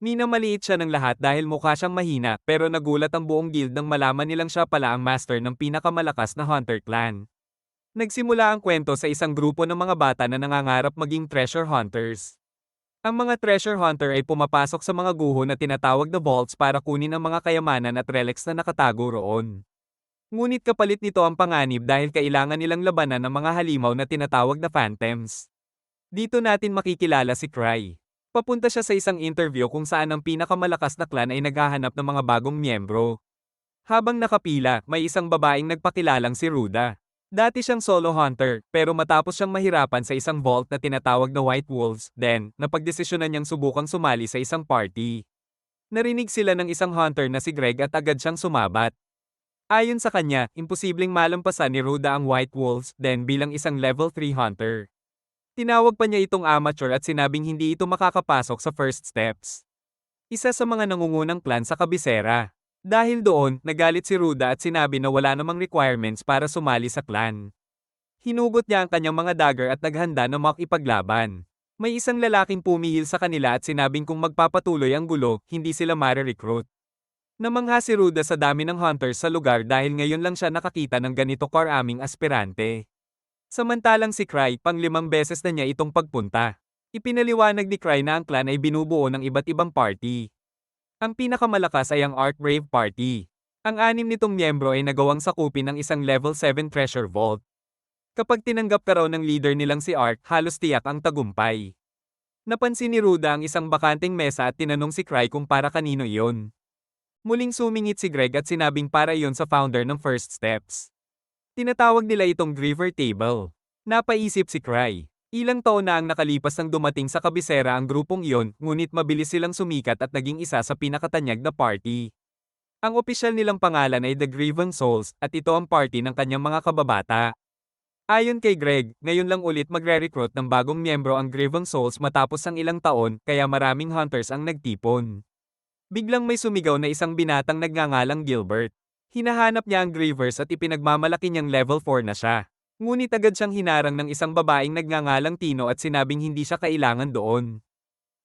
Minamaliit siya ng lahat dahil mukha siyang mahina pero nagulat ang buong guild nang malaman nilang siya pala ang master ng pinakamalakas na Hunter clan. Nagsimula ang kwento sa isang grupo ng mga bata na nangangarap maging treasure hunters. Ang mga treasure hunter ay pumapasok sa mga guho na tinatawag na vaults para kunin ang mga kayamanan at relics na nakatago roon. Ngunit kapalit nito ang panganib dahil kailangan nilang labanan ang mga halimaw na tinatawag na phantoms. Dito natin makikilala si Cry. Papunta siya sa isang interview kung saan ang pinakamalakas na clan ay naghahanap ng mga bagong miyembro. Habang nakapila, may isang babaeng nagpakilalang si Ruda. Dati siyang solo hunter, pero matapos siyang mahirapan sa isang vault na tinatawag na White Wolves, napagdesisyonan niyang subukang sumali sa isang party. Narinig sila ng isang hunter na si Greg at agad siyang sumabat. Ayon sa kanya, imposibleng malampasan ni Ruda ang White Wolves, bilang isang level 3 hunter. Tinawag pa niya itong amateur at sinabing hindi ito makakapasok sa first steps. Isa sa mga nangungunang clan sa kabisera. Dahil doon, nagalit si Ruda at sinabi na wala namang requirements para sumali sa clan. Hinugot niya ang kanyang mga dagger at naghanda na makipaglaban. May isang lalaking pumihil sa kanila at sinabing kung magpapatuloy ang gulo, hindi sila mare-recruit. Namangha si Ruda sa dami ng hunters sa lugar dahil ngayon lang siya nakakita ng ganito karaming aspirante. Samantalang si Cry, pang-5 beses na niya itong pagpunta. Ipinaliwanag ni Cry na ang clan ay binubuo ng iba't ibang party. Ang pinakamalakas ay ang Arc Brave Party. Ang 6 nitong miyembro ay nagawang sakupin ng isang level 7 treasure vault. Kapag tinanggap ka raw ng leader nilang si Arc, halos tiyak ang tagumpay. Napansin ni Ruda ang isang bakanteng mesa at tinanong si Cry kung para kanino iyon. Muling sumingit si Greg at sinabing para iyon sa founder ng First Steps. Tinatawag nila itong Griever Table. Napaisip si Cry. Ilang taon na ang nakalipas nang dumating sa kabisera ang grupong iyon, ngunit mabilis silang sumikat at naging isa sa pinakatanyag na party. Ang opisyal nilang pangalan ay The Grievon Souls, at ito ang party ng kanyang mga kababata. Ayon kay Greg, ngayon lang ulit magre-recruit ng bagong miyembro ang Grievon Souls matapos ang ilang taon, kaya maraming hunters ang nagtipon. Biglang may sumigaw na isang binatang nagngangalang Gilbert. Hinahanap niya ang Grievers at ipinagmamalaki niyang level 4 na siya. Ngunit agad siyang hinarang ng isang babaeng nagngangalang Tino at sinabing hindi siya kailangan doon.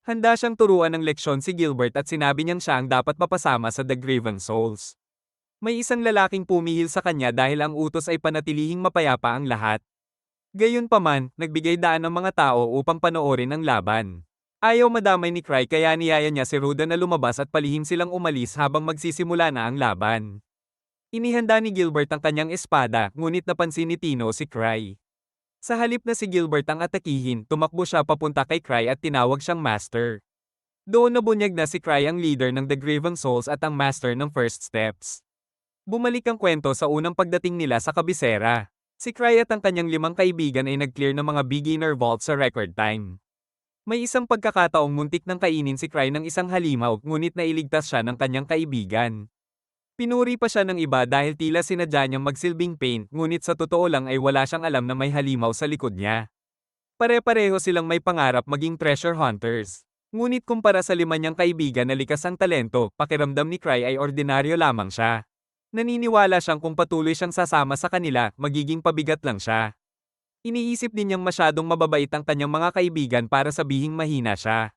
Handa siyang turuan ng leksyon si Gilbert at sinabi niyang siya ang dapat mapasama sa The Grievon Souls. May isang lalaking pumihil sa kanya dahil ang utos ay panatilihing mapayapa ang lahat. Gayunpaman, nagbigay daan ang mga tao upang panoorin ang laban. Ayaw madamay ni Cry kaya niyaya niya si Ruda na lumabas at palihim silang umalis habang magsisimula na ang laban. Inihanda ni Gilbert ang kanyang espada, ngunit napansin ni Tino si Cry. Sa halip na si Gilbert ang atakihin, tumakbo siya papunta kay Cry at tinawag siyang Master. Doon nabunyag na si Cry ang leader ng The Grievon Souls at ang Master ng First Steps. Bumalik ang kwento sa unang pagdating nila sa kabisera. Si Cry at ang kanyang 5 kaibigan ay nag-clear ng mga beginner vault sa record time. May isang pagkakataong muntik nang kainin si Cry ng isang halimaw, ngunit nailigtas siya ng kanyang kaibigan. Pinuri pa siya ng iba dahil tila sinadya niyang magsilbing pain, ngunit sa totoo lang ay wala siyang alam na may halimaw sa likod niya. Pare-pareho silang may pangarap maging treasure hunters. Ngunit kumpara sa 5 niyang kaibigan na likas ang talento, pakiramdam ni Cry ay ordinaryo lamang siya. Naniniwala siyang kung patuloy siyang sasama sa kanila, magiging pabigat lang siya. Iniisip din niyang masyadong mababait ang kanyang mga kaibigan para sabihing mahina siya.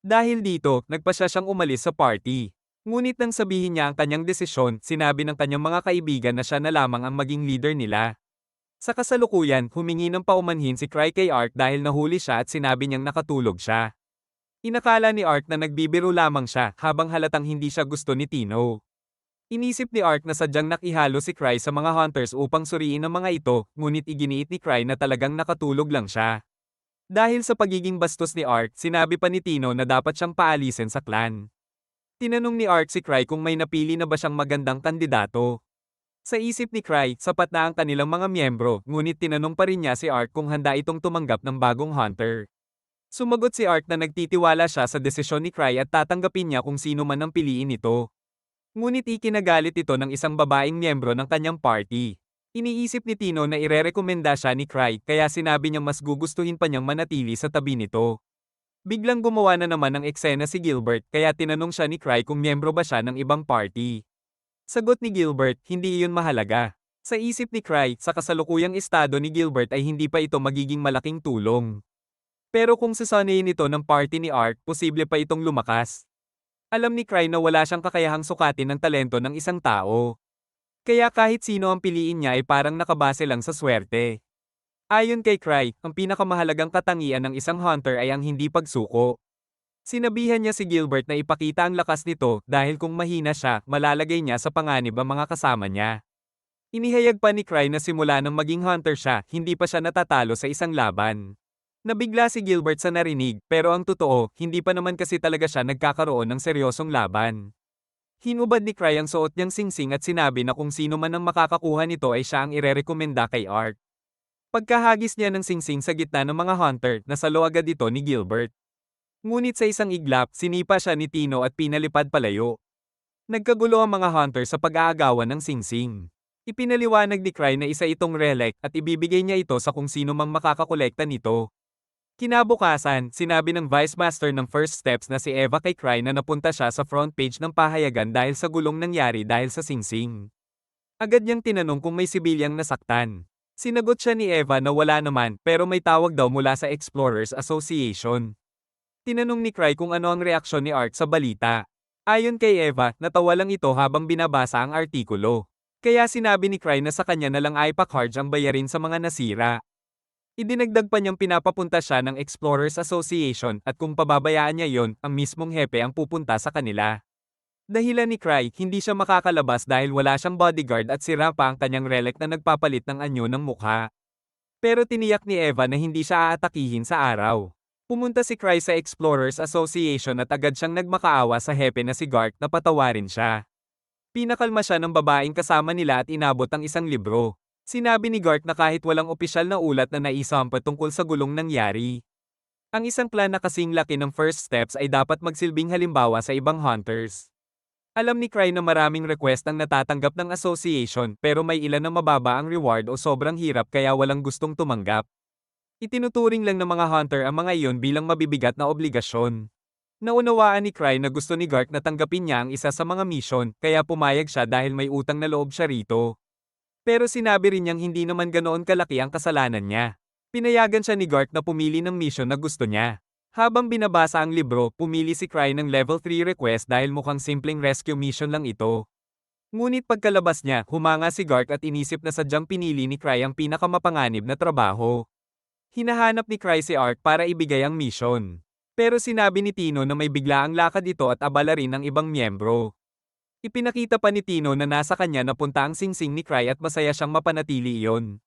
Dahil dito, nagpa siyang umalis sa party. Ngunit nang sabihin niya ang kanyang desisyon, sinabi ng kanyang mga kaibigan na siya na lamang ang maging leader nila. Sa kasalukuyan, humingi ng paumanhin si Cry kay Ark dahil nahuli siya at sinabi niyang nakatulog siya. Inakala ni Ark na nagbibiro lamang siya habang halatang hindi siya gusto ni Tino. Inisip ni Ark na sadyang nakihalo si Cry sa mga hunters upang suriin ang mga ito, ngunit iginiit ni Cry na talagang nakatulog lang siya. Dahil sa pagiging bastos ni Ark, sinabi pa ni Tino na dapat siyang paalisin sa clan. Tinanong ni Ark si Cry kung may napili na ba siyang magandang kandidato. Sa isip ni Cry, sapat na ang kanilang mga miyembro, ngunit tinanong pa rin niya si Ark kung handa itong tumanggap ng bagong hunter. Sumagot si Ark na nagtitiwala siya sa desisyon ni Cry at tatanggapin niya kung sino man ang piliin nito. Ngunit ikinagalit ito ng isang babaeng miyembro ng kanyang party. Iniisip ni Tino na irerekomenda siya ni Cry kaya sinabi niyang mas gugustuhin pa niyang manatili sa tabi nito. Biglang gumawa na naman ng eksena si Gilbert kaya tinanong siya ni Cry kung miyembro ba siya ng ibang party. Sagot ni Gilbert, hindi iyon mahalaga. Sa isip ni Cry, sa kasalukuyang estado ni Gilbert ay hindi pa ito magiging malaking tulong. Pero kung sasanayin ito ng party ni Ark, posible pa itong lumakas. Alam ni Cry na wala siyang kakayahang sukatin ng talento ng isang tao. Kaya kahit sino ang piliin niya ay parang nakabase lang sa swerte. Ayon kay Cry, ang pinakamahalagang katangian ng isang hunter ay ang hindi pagsuko. Sinabihan niya si Gilbert na ipakita ang lakas nito dahil kung mahina siya, malalagay niya sa panganib ang mga kasama niya. Inihayag pa ni Cry na simula nang maging hunter siya, hindi pa siya natatalo sa isang laban. Nabigla si Gilbert sa narinig, pero ang totoo, hindi pa naman kasi talaga siya nagkakaroon ng seryosong laban. Hinubad ni Cry ang suot niyang singsing at sinabi na kung sino man ang makakakuha nito ay siya ang irerekomenda kay Art. Pagkahagis niya ng singsing sa gitna ng mga hunter, nasalo agad ito ni Gilbert. Ngunit sa isang iglap, sinipa siya ni Tino at pinalipad palayo. Nagkagulo ang mga hunter sa pag-aagawan ng singsing. Ipinaliwanag ni Cry na isa itong relic at ibibigay niya ito sa kung sino mang makakakolekta nito. Kinabukasan, sinabi ng Vice Master ng First Steps na si Eva kay Cry na napunta siya sa front page ng pahayagan dahil sa gulong nangyari dahil sa singsing. Agad niyang tinanong kung may sibilyang nasaktan. Sinagot siya ni Eva na wala naman pero may tawag daw mula sa Explorers Association. Tinanong ni Cry kung ano ang reaksyon ni Art sa balita. Ayon kay Eva, natawa lang ito habang binabasa ang artikulo. Kaya sinabi ni Cry na sa kanya na lang ay iPackharge ang bayarin sa mga nasira. Idinagdag pa niyang pinapapunta siya ng Explorers Association at kung pababayaan niya yon, ang mismong hepe ang pupunta sa kanila. Dahilan ni Cry, hindi siya makakalabas dahil wala siyang bodyguard at sira pa ang kanyang relic na nagpapalit ng anyo ng mukha. Pero tiniyak ni Eva na hindi siya aatakihin sa araw. Pumunta si Cry sa Explorers Association at agad siyang nagmakaawa sa hepe na si Gark na patawarin siya. Pinakalma siya ng babaeng kasama nila at inabot ang isang libro. Sinabi ni Gark na kahit walang opisyal na ulat na naisampa tungkol sa gulong nangyari, ang isang clan na kasing laki ng First Steps ay dapat magsilbing halimbawa sa ibang hunters. Alam ni Cry na maraming request ang natatanggap ng association pero may ilan na mababa ang reward o sobrang hirap kaya walang gustong tumanggap. Itinuturing lang ng mga hunter ang mga iyon bilang mabibigat na obligasyon. Naunawaan ni Cry na gusto ni Gark na tanggapin niya ang isa sa mga mission, kaya pumayag siya dahil may utang na loob siya rito. Pero sinabi rin niyang hindi naman ganoon kalaki ang kasalanan niya. Pinayagan siya ni Gark na pumili ng mission na gusto niya. Habang binabasa ang libro, pumili si Cry ng level 3 request dahil mukhang simpleng rescue mission lang ito. Ngunit pagkalabas niya, humanga si Gark at inisip na sadyang pinili ni Cry ang pinakamapanganib na trabaho. Hinahanap ni Cry si Ark para ibigay ang mission. Pero sinabi ni Tino na may biglaang lakad ito at abala rin ng ibang miyembro. Ipinakita pa ni Tino na nasa kanya napunta ang singsing ni Cry at masaya siyang mapanatili iyon.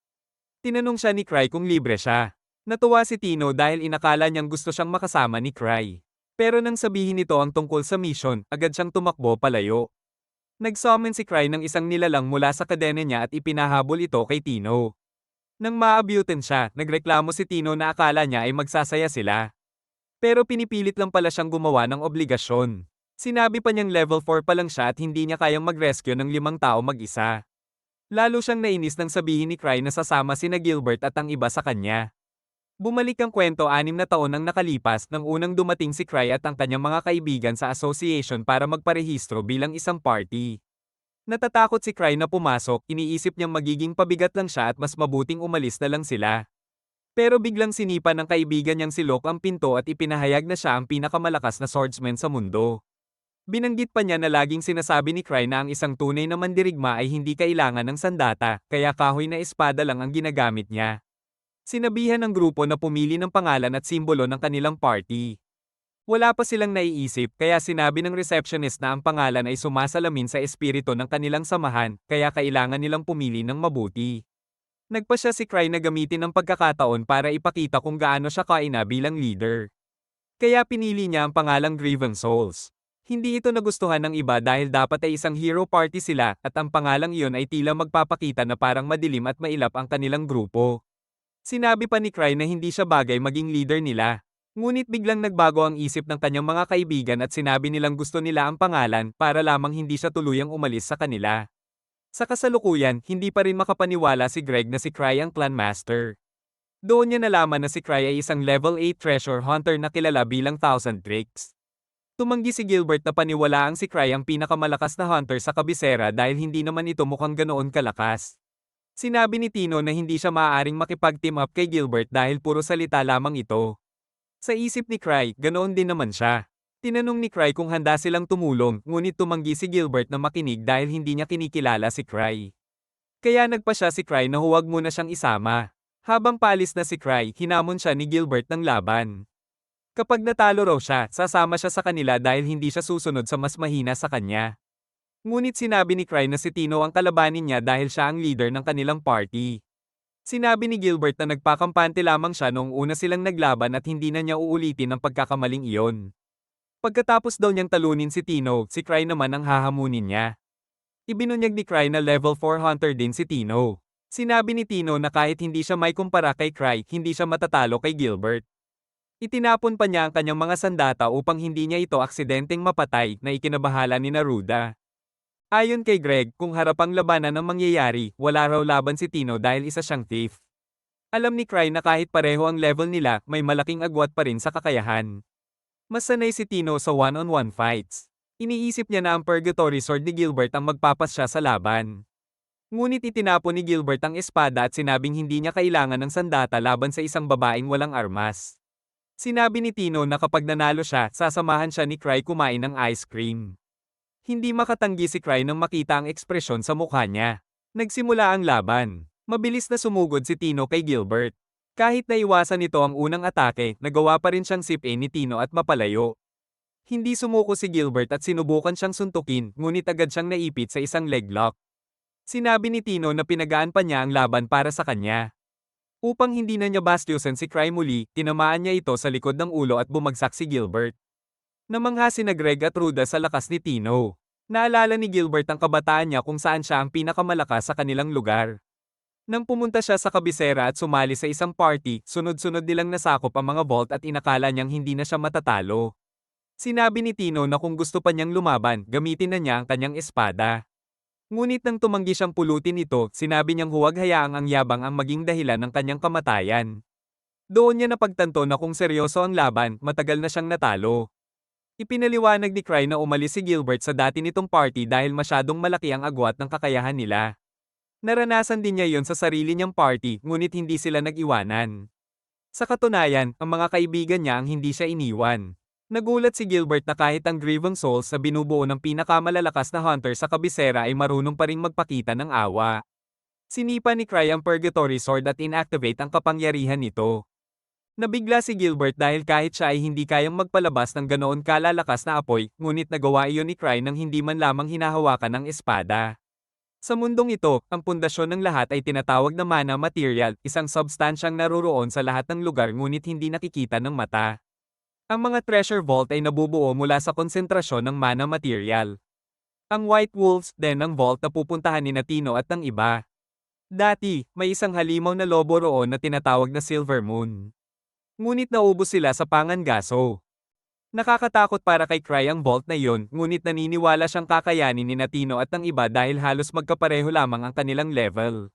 Tinanong siya ni Cry kung libre siya. Natuwa si Tino dahil inakala niyang gusto siyang makasama ni Cry. Pero nang sabihin nito ang tungkol sa mission, agad siyang tumakbo palayo. Nag-summon si Cry ng isang nilalang mula sa kadena niya at ipinahabol ito kay Tino. Nang maabutan siya, nagreklamo si Tino na akala niya ay magsasaya sila. Pero pinipilit lang pala siyang gumawa ng obligasyon. Sinabi pa niyang level 4 pa lang siya at hindi niya kayang mag-rescue ng 5 tao mag-isa. Lalo siyang nainis nang sabihin ni Cry na sasama sina Gilbert at ang iba sa kanya. Bumalik ang kwento 6 na taon nang nakalipas nang unang dumating si Cry at ang kanyang mga kaibigan sa association para magparehistro bilang isang party. Natatakot si Cry na pumasok, iniisip niyang magiging pabigat lang siya at mas mabuting umalis na lang sila. Pero biglang sinipa ng kaibigan niyang si Locke ang pinto at ipinahayag na siya ang pinakamalakas na swordsman sa mundo. Binanggit pa niya na laging sinasabi ni Cry na ang isang tunay na mandirigma ay hindi kailangan ng sandata, kaya kahoy na espada lang ang ginagamit niya. Sinabihan ng grupo na pumili ng pangalan at simbolo ng kanilang party. Wala pa silang naiisip kaya sinabi ng receptionist na ang pangalan ay sumasalamin sa espiritu ng kanilang samahan, kaya kailangan nilang pumili ng mabuti. Nagpasya si Cry na gamitin ang pagkakataon para ipakita kung gaano siya kaina bilang leader. Kaya pinili niya ang pangalang Grievance Souls. Hindi ito nagustuhan ng iba dahil dapat ay isang hero party sila at ang pangalang iyon ay tila magpapakita na parang madilim at mailap ang kanilang grupo. Sinabi pa ni Cry na hindi siya bagay maging leader nila. Ngunit biglang nagbago ang isip ng kanyang mga kaibigan at sinabi nilang gusto nila ang pangalan para lamang hindi siya tuluyang umalis sa kanila. Sa kasalukuyan, hindi pa rin makapaniwala si Greg na si Cry ang clan master. Doon niya nalaman na si Cry ay isang level 8 treasure hunter na kilala bilang Thousand Tricks. Tumanggi si Gilbert na paniwalaang si Cry ang pinakamalakas na hunter sa kabisera dahil hindi naman ito mukhang ganoon kalakas. Sinabi ni Tino na hindi siya maaaring makipag-team up kay Gilbert dahil puro salita lamang ito. Sa isip ni Cry, ganoon din naman siya. Tinanong ni Cry kung handa silang tumulong, ngunit tumanggi si Gilbert na makinig dahil hindi niya kinikilala si Cry. Kaya nagpa siya si Cry na huwag muna siyang isama. Habang paalis na si Cry, hinamon siya ni Gilbert ng laban. Kapag natalo raw siya, sasama siya sa kanila dahil hindi siya susunod sa mas mahina sa kanya. Ngunit sinabi ni Cry na si Tino ang kalabanin niya dahil siya ang leader ng kanilang party. Sinabi ni Gilbert na nagpakampante lamang siya noong una silang naglaban at hindi na niya uulitin ang pagkakamaling iyon. Pagkatapos daw niyang talunin si Tino, si Cry naman ang hahamunin niya. Ibinunyag ni Cry na level 4 hunter din si Tino. Sinabi ni Tino na kahit hindi siya may kumpara kay Cry, hindi siya matatalo kay Gilbert. Itinapon pa niya ang kanyang mga sandata upang hindi niya ito aksidenteng mapatay na ikinabahala ni Neruda. Ayon kay Greg, kung harapang labanan ang mangyayari, wala raw laban si Tino dahil isa siyang thief. Alam ni Cry na kahit pareho ang level nila, may malaking agwat pa rin sa kakayahan. Mas sanay si Tino sa one-on-one fights. Iniisip niya na ang Purgatory Sword ni Gilbert ang magpapas siya sa laban. Ngunit itinapon ni Gilbert ang espada at sinabing hindi niya kailangan ng sandata laban sa isang babaeng walang armas. Sinabi ni Tino na kapag nanalo siya, sasamahan siya ni Cry kumain ng ice cream. Hindi makatanggi si Cry nang makita ang ekspresyon sa mukha niya. Nagsimula ang laban. Mabilis na sumugod si Tino kay Gilbert. Kahit naiwasan nito ang unang atake, nagawa pa rin siyang sip-in ni Tino at mapalayo. Hindi sumuko si Gilbert at sinubukan siyang suntukin, ngunit agad siyang naipit sa isang leg lock. Sinabi ni Tino na pinagaan pa niya ang laban para sa kanya. Upang hindi na niya bastyusan si Cry muli, tinamaan niya ito sa likod ng ulo at bumagsak si Gilbert. Namangha sina Greg at Ruda sa lakas ni Tino. Naalala ni Gilbert ang kabataan niya kung saan siya ang pinakamalakas sa kanilang lugar. Nang pumunta siya sa kabisera at sumali sa isang party, sunod-sunod nilang nasakop ang mga vault at inakala niyang hindi na siya matatalo. Sinabi ni Tino na kung gusto pa niyang lumaban, gamitin na niya ang kanyang espada. Ngunit nang tumanggi siyang pulutin ito, sinabi niyang huwag hayaang ang yabang ang maging dahilan ng kanyang kamatayan. Doon niya napagtanto na kung seryoso ang laban, matagal na siyang natalo. Ipinaliwanag ni Cry na umalis si Gilbert sa dati nitong party dahil masyadong malaki ang agwat ng kakayahan nila. Naranasan din niya yon sa sarili niyang party, ngunit hindi sila nag-iwanan. Sa katunayan, ang mga kaibigan niya ang hindi siya iniwan. Nagulat si Gilbert na kahit ang Grieving Souls na binubuo ng pinakamalalakas na hunter sa kabisera ay marunong pa ring magpakita ng awa. Sinipa ni Cry ang Purgatory Sword at inactivate ang kapangyarihan nito. Nabigla si Gilbert dahil kahit siya ay hindi kayang magpalabas ng ganoon kalalakas na apoy, ngunit nagawa iyon ni Cry nang hindi man lamang hinahawakan ng espada. Sa mundong ito, ang pundasyon ng lahat ay tinatawag na mana material, isang substansyang naroroon sa lahat ng lugar ngunit hindi nakikita ng mata. Ang mga treasure vault ay nabubuo mula sa konsentrasyon ng mana material. Ang White Wolves din ang vault na pupuntahan ni Tino at ng iba. Dati, may isang halimaw na lobo roon na tinatawag na Silver Moon. Ngunit naubos sila sa pangangaso. Nakakatakot para kay Cry ang vault na iyon, ngunit naniniwala siyang kakayanin ni Tino at ng iba dahil halos magkapareho lamang ang kanilang level.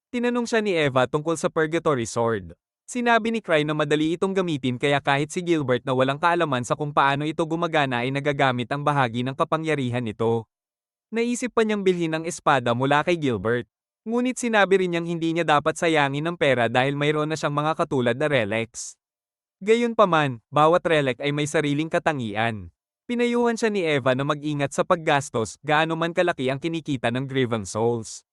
Tinanong siya ni Eva tungkol sa Purgatory Sword. Sinabi ni Cry na madali itong gamitin kaya kahit si Gilbert na walang kaalaman sa kung paano ito gumagana ay nagagamit ang bahagi ng kapangyarihan nito. Naisip pa niyang bilhin ang espada mula kay Gilbert. Ngunit sinabi rin niyang hindi niya dapat sayangin ng pera dahil mayroon na siyang mga katulad na relics. Gayunpaman, bawat relic ay may sariling katangian. Pinayuhan siya ni Eva na mag-ingat sa paggastos, gaano man kalaki ang kinikita ng Grieving Souls.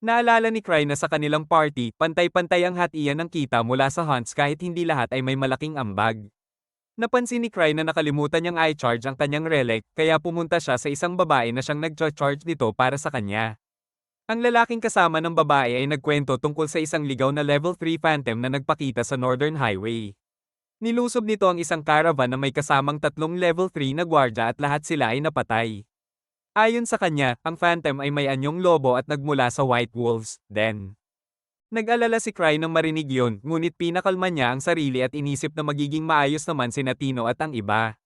Naalala ni Cry na sa kanilang party, pantay-pantay ang hatian ng kita mula sa hunts kahit hindi lahat ay may malaking ambag. Napansin ni Cry na nakalimutan niyang i-charge ang kanyang relic, kaya pumunta siya sa isang babae na siyang nag-charge nito para sa kanya. Ang lalaking kasama ng babae ay nagkwento tungkol sa isang ligaw na level 3 phantom na nagpakita sa Northern Highway. Nilusob nito ang isang caravan na may kasamang 3 level 3 na gwardya at lahat sila ay napatay. Ayon sa kanya, ang Phantom ay may anyong lobo at nagmula sa White Wolves, then. Nag-alala si Cry nang marinig yun, ngunit pinakalma niya ang sarili at inisip na magiging maayos naman si Tino at ang iba.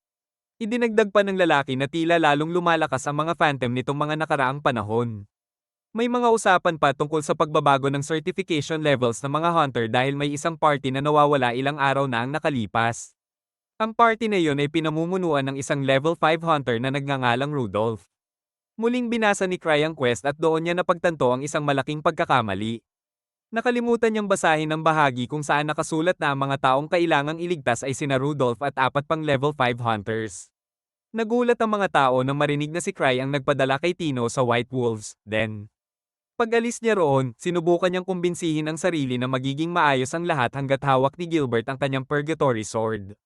Idinagdag pa ng lalaki na tila lalong lumalakas ang mga Phantom nitong mga nakaraang panahon. May mga usapan pa tungkol sa pagbabago ng certification levels ng mga hunter dahil may isang party na nawawala ilang araw na ang nakalipas. Ang party na iyon ay pinamumunuan ng isang level 5 hunter na nagngangalang Rudolph. Muling binasa ni Cry ang quest at doon niya napagtanto ang isang malaking pagkakamali. Nakalimutan niyang basahin ang bahagi kung saan nakasulat na ang mga taong kailangang iligtas ay sina Rudolph at 4 pang level 5 hunters. Nagulat ang mga tao nang marinig na si Cry ang nagpadala kay Tino sa White Wolves, then. Pag-alis niya roon, sinubukan niyang kumbinsihin ang sarili na magiging maayos ang lahat hanggat hawak ni Gilbert ang kanyang Purgatory Sword.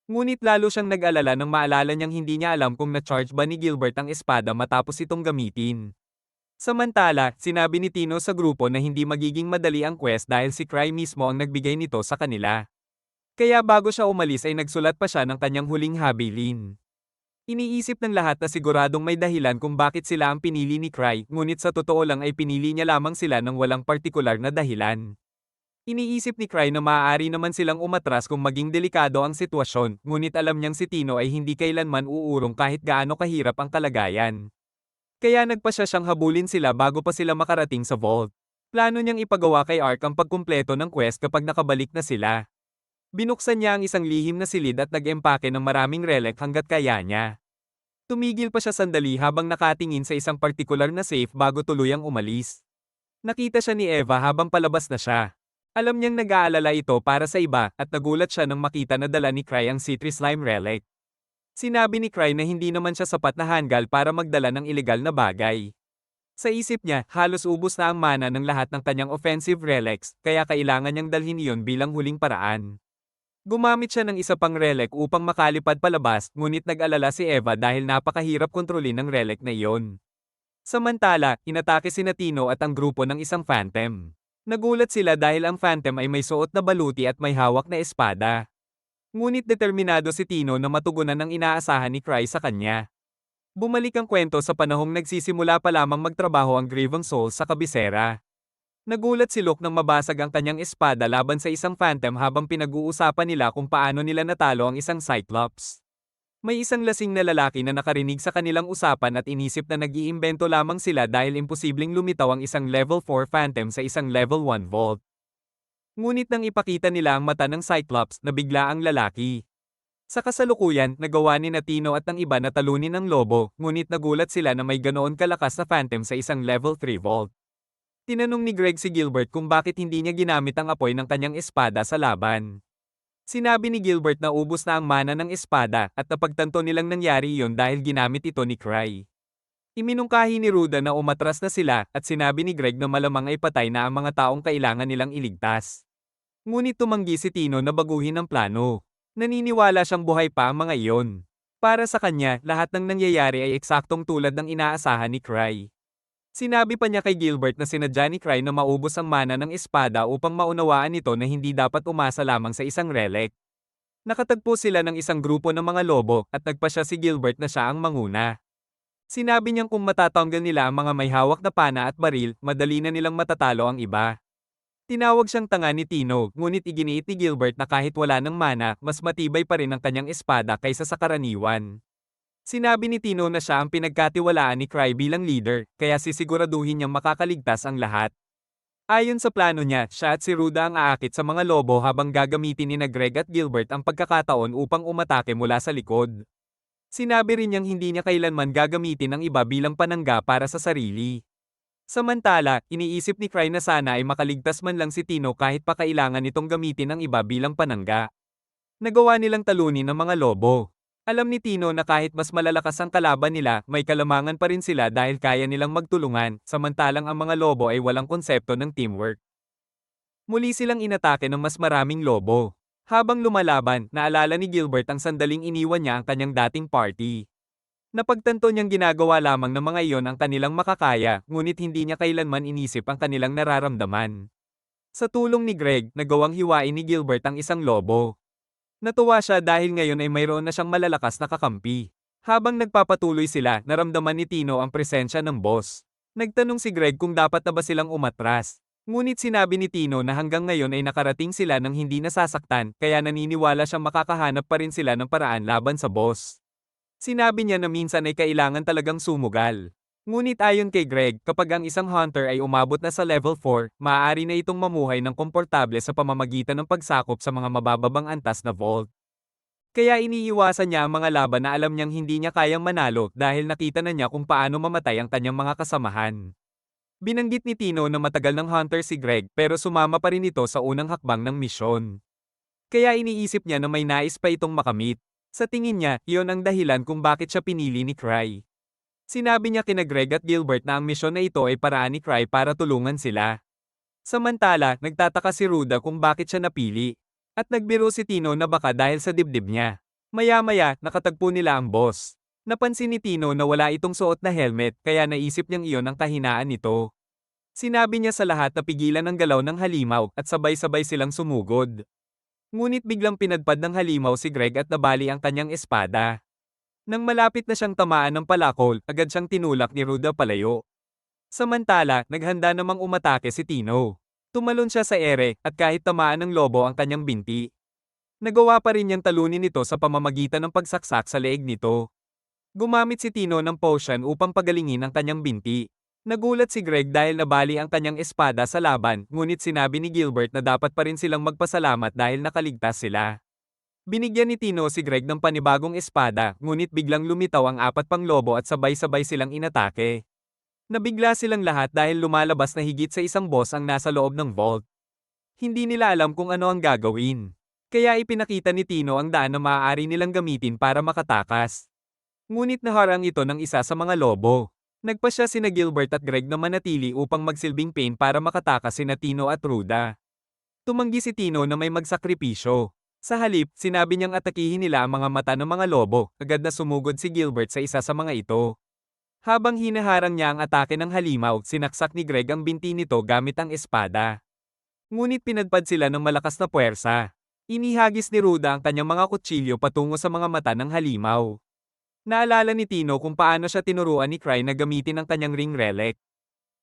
Ngunit lalo siyang nag-alala nang maalala niyang hindi niya alam kung na-charge ba ni Gilbert ang espada matapos itong gamitin. Samantala, sinabi ni Tino sa grupo na hindi magiging madali ang quest dahil si Cry mismo ang nagbigay nito sa kanila. Kaya bago siya umalis ay nagsulat pa siya ng kanyang huling habilin. Iniisip ng lahat na siguradong may dahilan kung bakit sila ang pinili ni Cry, ngunit sa totoo lang ay pinili niya lamang sila ng walang partikular na dahilan. Iniisip ni Cry na maaari naman silang umatras kung maging delikado ang sitwasyon, ngunit alam niyang si Tino ay hindi kailanman uurong kahit gaano kahirap ang kalagayan. Kaya nagpasya siyang habulin sila bago pa sila makarating sa vault. Plano niyang ipagawa kay Ark ang pagkumpleto ng quest kapag nakabalik na sila. Binuksan niya ang isang lihim na silid at nag-empake ng maraming relic hanggat kaya niya. Tumigil pa siya sandali habang nakatingin sa isang partikular na safe bago tuluyang umalis. Nakita siya ni Eva habang palabas na siya. Alam niyang nag-aalala ito para sa iba at nagulat siya nang makita na dala ni Cry ang Citri Slime Relic. Sinabi ni Cry na hindi naman siya sapat na hanggal para magdala ng ilegal na bagay. Sa isip niya, halos ubos na ang mana ng lahat ng kanyang offensive relics, kaya kailangan niyang dalhin iyon bilang huling paraan. Gumamit siya ng isa pang relic upang makalipad palabas, ngunit nag-alala si Eva dahil napakahirap kontrolin ng relic na iyon. Samantala, inatake si Tino at ang grupo ng isang phantom. Nagulat sila dahil ang phantom ay may suot na baluti at may hawak na espada. Ngunit determinado si Tino na matugunan ang inaasahan ni Cry sa kanya. Bumalik ang kwento sa panahong nagsisimula pa lamang magtrabaho ang Graven Soul sa kabisera. Nagulat si Luke nang mabasag ang kanyang espada laban sa isang phantom habang pinag-uusapan nila kung paano nila natalo ang isang Cyclops. May isang lasing na lalaki na nakarinig sa kanilang usapan at inisip na nag-iimbento lamang sila dahil imposibleng lumitaw ang isang level 4 phantom sa isang level 1 vault. Ngunit nang ipakita nila ang mata ng Cyclops, nabigla ang lalaki. Sa kasalukuyan, nagawa ni Tino at ng iba na talunin ang lobo, ngunit nagulat sila na may ganoon kalakas na phantom sa isang level 3 vault. Tinanong ni Greg si Gilbert kung bakit hindi niya ginamit ang apoy ng kanyang espada sa laban. Sinabi ni Gilbert na ubos na ang mana ng espada at napagtanto nilang nangyari iyon dahil ginamit ito ni Cry. Iminungkahi ni Ruda na umatras na sila at sinabi ni Greg na malamang ay patay na ang mga taong kailangan nilang iligtas. Ngunit tumanggi si Tino na baguhin ang plano. Naniniwala siyang buhay pa ang mga iyon. Para sa kanya, lahat ng nangyayari ay eksaktong tulad ng inaasahan ni Cry. Sinabi pa niya kay Gilbert na sinadya ni Cry na maubos ang mana ng espada upang maunawaan nito na hindi dapat umasa lamang sa isang relic. Nakatagpo sila ng isang grupo ng mga lobo at nagpasya si Gilbert na siya ang manguna. Sinabi niyang kung matatanggal nila ang mga may hawak na pana at baril, madali na nilang matatalo ang iba. Tinawag siyang tanga ni Tino, ngunit iginiit ni Gilbert na kahit wala ng mana, mas matibay pa rin ang kanyang espada kaysa sa karaniwan. Sinabi ni Tino na siya ang pinagkatiwalaan ni Cry bilang leader, kaya sisiguraduhin niyang makakaligtas ang lahat. Ayon sa plano niya, siya at si Ruda ang aakit sa mga lobo habang gagamitin ni Greg at Gilbert ang pagkakataon upang umatake mula sa likod. Sinabi rin niyang hindi niya kailanman gagamitin ang iba bilang panangga para sa sarili. Samantala, iniisip ni Cry na sana ay makaligtas man lang si Tino kahit pa kailangan nitong gamitin ang iba bilang panangga. Nagawa nilang talunin ang mga lobo. Alam ni Tino na kahit mas malalakas ang kalaban nila, may kalamangan pa rin sila dahil kaya nilang magtulungan, samantalang ang mga lobo ay walang konsepto ng teamwork. Muli silang inatake ng mas maraming lobo. Habang lumalaban, naalala ni Gilbert ang sandaling iniwan niya ang kanyang dating party. Napagtanto niyang ginagawa lamang ng mga iyon ang kanilang makakaya, ngunit hindi niya kailanman inisip ang kanilang nararamdaman. Sa tulong ni Greg, nagawang hiwain ni Gilbert ang isang lobo. Natuwa siya dahil ngayon ay mayroon na siyang malalakas na kakampi. Habang nagpapatuloy sila, naramdaman ni Tino ang presensya ng boss. Nagtanong si Greg kung dapat na ba silang umatras. Ngunit sinabi ni Tino na hanggang ngayon ay nakarating sila ng hindi nasasaktan, kaya naniniwala siyang makakahanap pa rin sila ng paraan laban sa boss. Sinabi niya na minsan ay kailangan talagang sumugal. Ngunit ayon kay Greg, kapag ang isang hunter ay umabot na sa level 4, maaari na itong mamuhay ng komportable sa pamamagitan ng pagsakop sa mga mabababang antas na vault. Kaya iniiwasan niya ang mga laban na alam niyang hindi niya kayang manalo dahil nakita na niya kung paano mamatay ang kanyang mga kasamahan. Binanggit ni Tino na matagal ng hunter si Greg pero sumama pa rin ito sa unang hakbang ng misyon. Kaya iniisip niya na may nais pa itong makamit. Sa tingin niya, iyon ang dahilan kung bakit siya pinili ni Cry. Sinabi niya kina Greg at Gilbert na ang misyon na ito ay paraan ni Cry para tulungan sila. Samantala, nagtataka si Ruda kung bakit siya napili. At nagbiro si Tino na baka dahil sa dibdib niya. Maya-maya, nakatagpo nila ang boss. Napansin ni Tino na wala itong suot na helmet kaya naisip niyang iyon ang kahinaan nito. Sinabi niya sa lahat na pigilan ang galaw ng halimaw at sabay-sabay silang sumugod. Ngunit biglang pinadpad ng halimaw si Greg at nabali ang kanyang espada. Nang malapit na siyang tamaan ng palakol, agad siyang tinulak ni Ruda palayo. Samantala, naghanda namang umatake si Tino. Tumalon siya sa ere at kahit tamaan ng lobo ang kanyang binti. Nagawa pa rin niyang talunin ito sa pamamagitan ng pagsaksak sa leeg nito. Gumamit si Tino ng potion upang pagalingin ang kanyang binti. Nagulat si Greg dahil nabali ang kanyang espada sa laban, ngunit sinabi ni Gilbert na dapat pa rin silang magpasalamat dahil nakaligtas sila. Binigyan ni Tino si Greg ng panibagong espada, ngunit biglang lumitaw ang apat pang lobo at sabay-sabay silang inatake. Nabigla silang lahat dahil lumalabas na higit sa isang boss ang nasa loob ng vault. Hindi nila alam kung ano ang gagawin. Kaya ipinakita ni Tino ang daan na maaari nilang gamitin para makatakas. Ngunit naharang ito ng isa sa mga lobo. Nagpasya sina Gilbert at Greg na manatili upang magsilbing pain para makatakas sina Tino at Ruda. Tumanggi si Tino na may magsakripisyo. Sa halip, sinabi niyang atakihin nila ang mga mata ng mga lobo, agad na sumugod si Gilbert sa isa sa mga ito. Habang hinaharang niya ang atake ng halimaw, sinaksak ni Greg ang binti nito gamit ang espada. Ngunit pinadpad sila ng malakas na puwersa. Inihagis ni Ruda ang kanyang mga kutsilyo patungo sa mga mata ng halimaw. Naalala ni Tino kung paano siya tinuruan ni Cry na gamitin ang kanyang ring relic.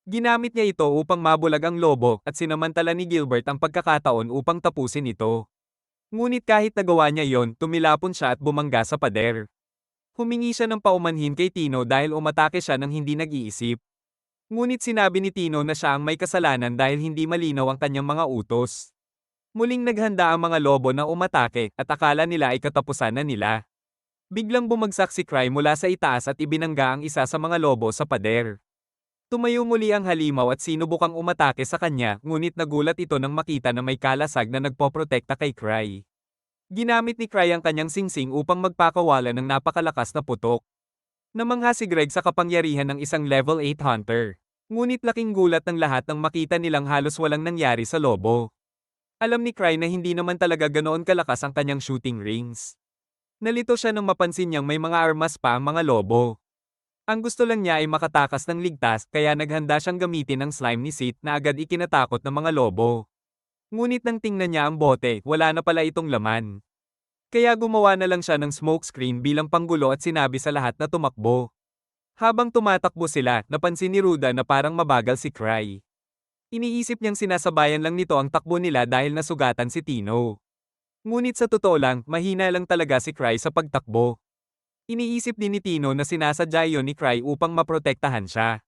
Ginamit niya ito upang mabulag ang lobo at sinamantala ni Gilbert ang pagkakataon upang tapusin ito. Ngunit kahit nagawa niya yon, tumilapon siya at bumangga sa pader. Humingi siya ng paumanhin kay Tino dahil umatake siya ng hindi nag-iisip. Ngunit sinabi ni Tino na siya ang may kasalanan dahil hindi malinaw ang kanyang mga utos. Muling naghanda ang mga lobo na umatake at akala nila ay katapusan na nila. Biglang bumagsak si Cry mula sa itaas at ibinangga ang isa sa mga lobo sa pader. Tumayo muli ang halimaw at sinubukang umatake sa kanya, ngunit nagulat ito nang makita na may kalasag na nagpoprotekta kay Cry. Ginamit ni Cry ang kanyang singsing upang magpakawala ng napakalakas na putok. Namangha si Greg sa kapangyarihan ng isang level 8 hunter. Ngunit laking gulat ng lahat nang makita nilang halos walang nangyari sa lobo. Alam ni Cry na hindi naman talaga ganoon kalakas ang kanyang shooting rings. Nalito siya nang mapansin niyang may mga armas pa ang mga lobo. Ang gusto lang niya ay makatakas ng ligtas kaya naghanda siyang gamitin ang slime ni Sith na agad ikinatakot ng mga lobo. Ngunit nang tingnan niya ang bote, wala na pala itong laman. Kaya gumawa na lang siya ng smokescreen bilang panggulo at sinabi sa lahat na tumakbo. Habang tumatakbo sila, napansin ni Ruda na parang mabagal si Cry. Iniisip niyang sinasabayan lang nito ang takbo nila dahil nasugatan si Tino. Ngunit sa totoo lang, mahina lang talaga si Cry sa pagtakbo. Iniisip din ni Tino na sinasadya iyon ni Cry upang maprotektahan siya.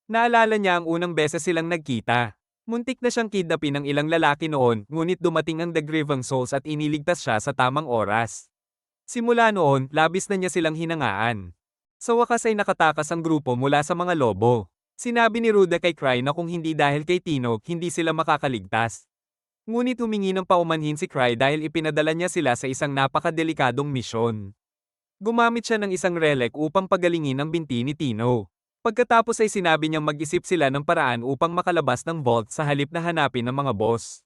Naalala niya ang unang beses silang nagkita. Muntik na siyang kidnapin ng ilang lalaki noon, ngunit dumating ang The Grieving Souls at iniligtas siya sa tamang oras. Simula noon, labis na niya silang hinangaan. Sa wakas ay nakatakas ang grupo mula sa mga lobo. Sinabi ni Ruda kay Cry na kung hindi dahil kay Tino, hindi sila makakaligtas. Ngunit humingi ng paumanhin si Cry dahil ipinadala niya sila sa isang napakadelikadong misyon. Gumamit siya ng isang relic upang pagalingin ang binti ni Tino. Pagkatapos ay sinabi niyang mag-isip sila ng paraan upang makalabas ng vault sa halip na hanapin ng mga boss.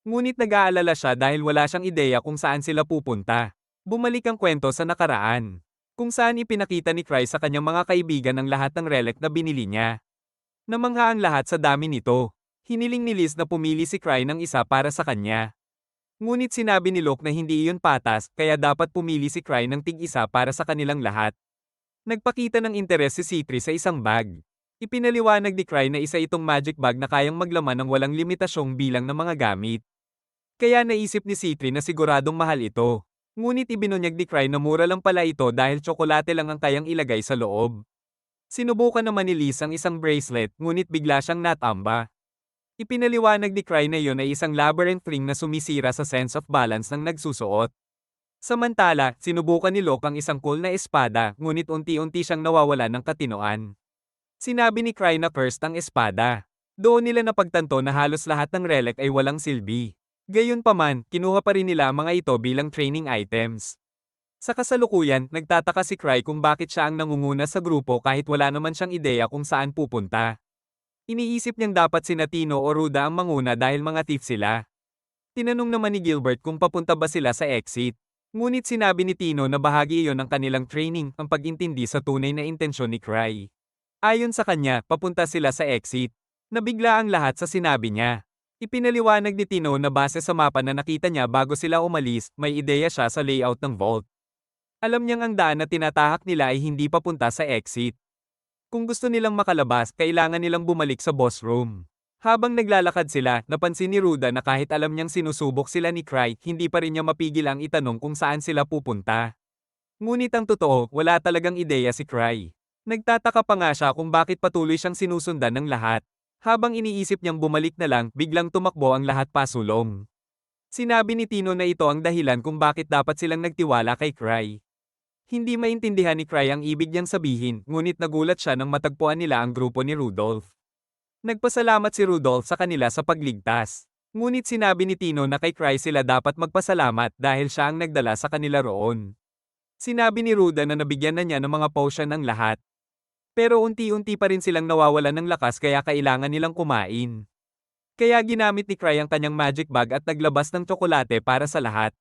Ngunit nag-aalala siya dahil wala siyang ideya kung saan sila pupunta. Bumalik ang kwento sa nakaraan, kung saan ipinakita ni Cry sa kanyang mga kaibigan ang lahat ng relic na binili niya. Namangha ang lahat sa dami nito. Hiniling ni Liz na pumili si Cry ng isa para sa kanya. Ngunit sinabi ni Locke na hindi iyon patas, kaya dapat pumili si Cry ng tig-isa para sa kanilang lahat. Nagpakita ng interes si C3 sa isang bag. Ipinaliwanag ni Cry na isa itong magic bag na kayang maglaman ng walang limitasyong bilang ng mga gamit. Kaya naisip ni C3 na siguradong mahal ito. Ngunit ibinunyag ni Cry na mura lang pala ito dahil tsokolate lang ang kayang ilagay sa loob. Sinubukan naman ni Liz ang isang bracelet, ngunit bigla siyang natamba. Ipinaliwanag ni Cry na iyon ay isang labyrinth ring na sumisira sa sense of balance ng nagsusuot. Samantala, sinubukan ni Locke ang isang cool na espada, ngunit unti-unti siyang nawawala ng katinoan. Sinabi ni Cry na cursed ang espada. Doon nila napagtanto na halos lahat ng relic ay walang silbi. Gayunpaman, kinuha pa rin nila ang mga ito bilang training items. Sa kasalukuyan, nagtataka si Cry kung bakit siya ang nangunguna sa grupo kahit wala naman siyang ideya kung saan pupunta. Iniisip niyang dapat sina Tino o Ruda ang manguna dahil mga thief sila. Tinanong naman ni Gilbert kung papunta ba sila sa exit. Ngunit sinabi ni Tino na bahagi iyon ng kanilang training, ang pag-intindi sa tunay na intensyon ni Cry. Ayon sa kanya, papunta sila sa exit. Nabigla ang lahat sa sinabi niya. Ipinaliwanag ni Tino na base sa mapa na nakita niya bago sila umalis, may ideya siya sa layout ng vault. Alam niyang ang daan na tinatahak nila ay hindi papunta sa exit. Kung gusto nilang makalabas, kailangan nilang bumalik sa boss room. Habang naglalakad sila, napansin ni Ruda na kahit alam niyang sinusubok sila ni Cry, hindi pa rin niya mapigil ang itanong kung saan sila pupunta. Ngunit ang totoo, wala talagang ideya si Cry. Nagtataka pa nga siya kung bakit patuloy siyang sinusundan ng lahat. Habang iniisip niyang bumalik na lang, biglang tumakbo ang lahat pasulong. Sinabi ni Tino na ito ang dahilan kung bakit dapat silang nagtiwala kay Cry. Hindi maintindihan ni Cry ang ibig niyang sabihin, ngunit nagulat siya nang matagpuan nila ang grupo ni Rudolph. Nagpasalamat si Rudolph sa kanila sa pagligtas. Ngunit sinabi ni Tino na kay Cry sila dapat magpasalamat dahil siya ang nagdala sa kanila roon. Sinabi ni Ruda na nabigyan na niya ng mga potion ng lahat. Pero unti-unti pa rin silang nawawalan ng lakas kaya kailangan nilang kumain. Kaya ginamit ni Cry ang kanyang magic bag at naglabas ng tsokolate para sa lahat.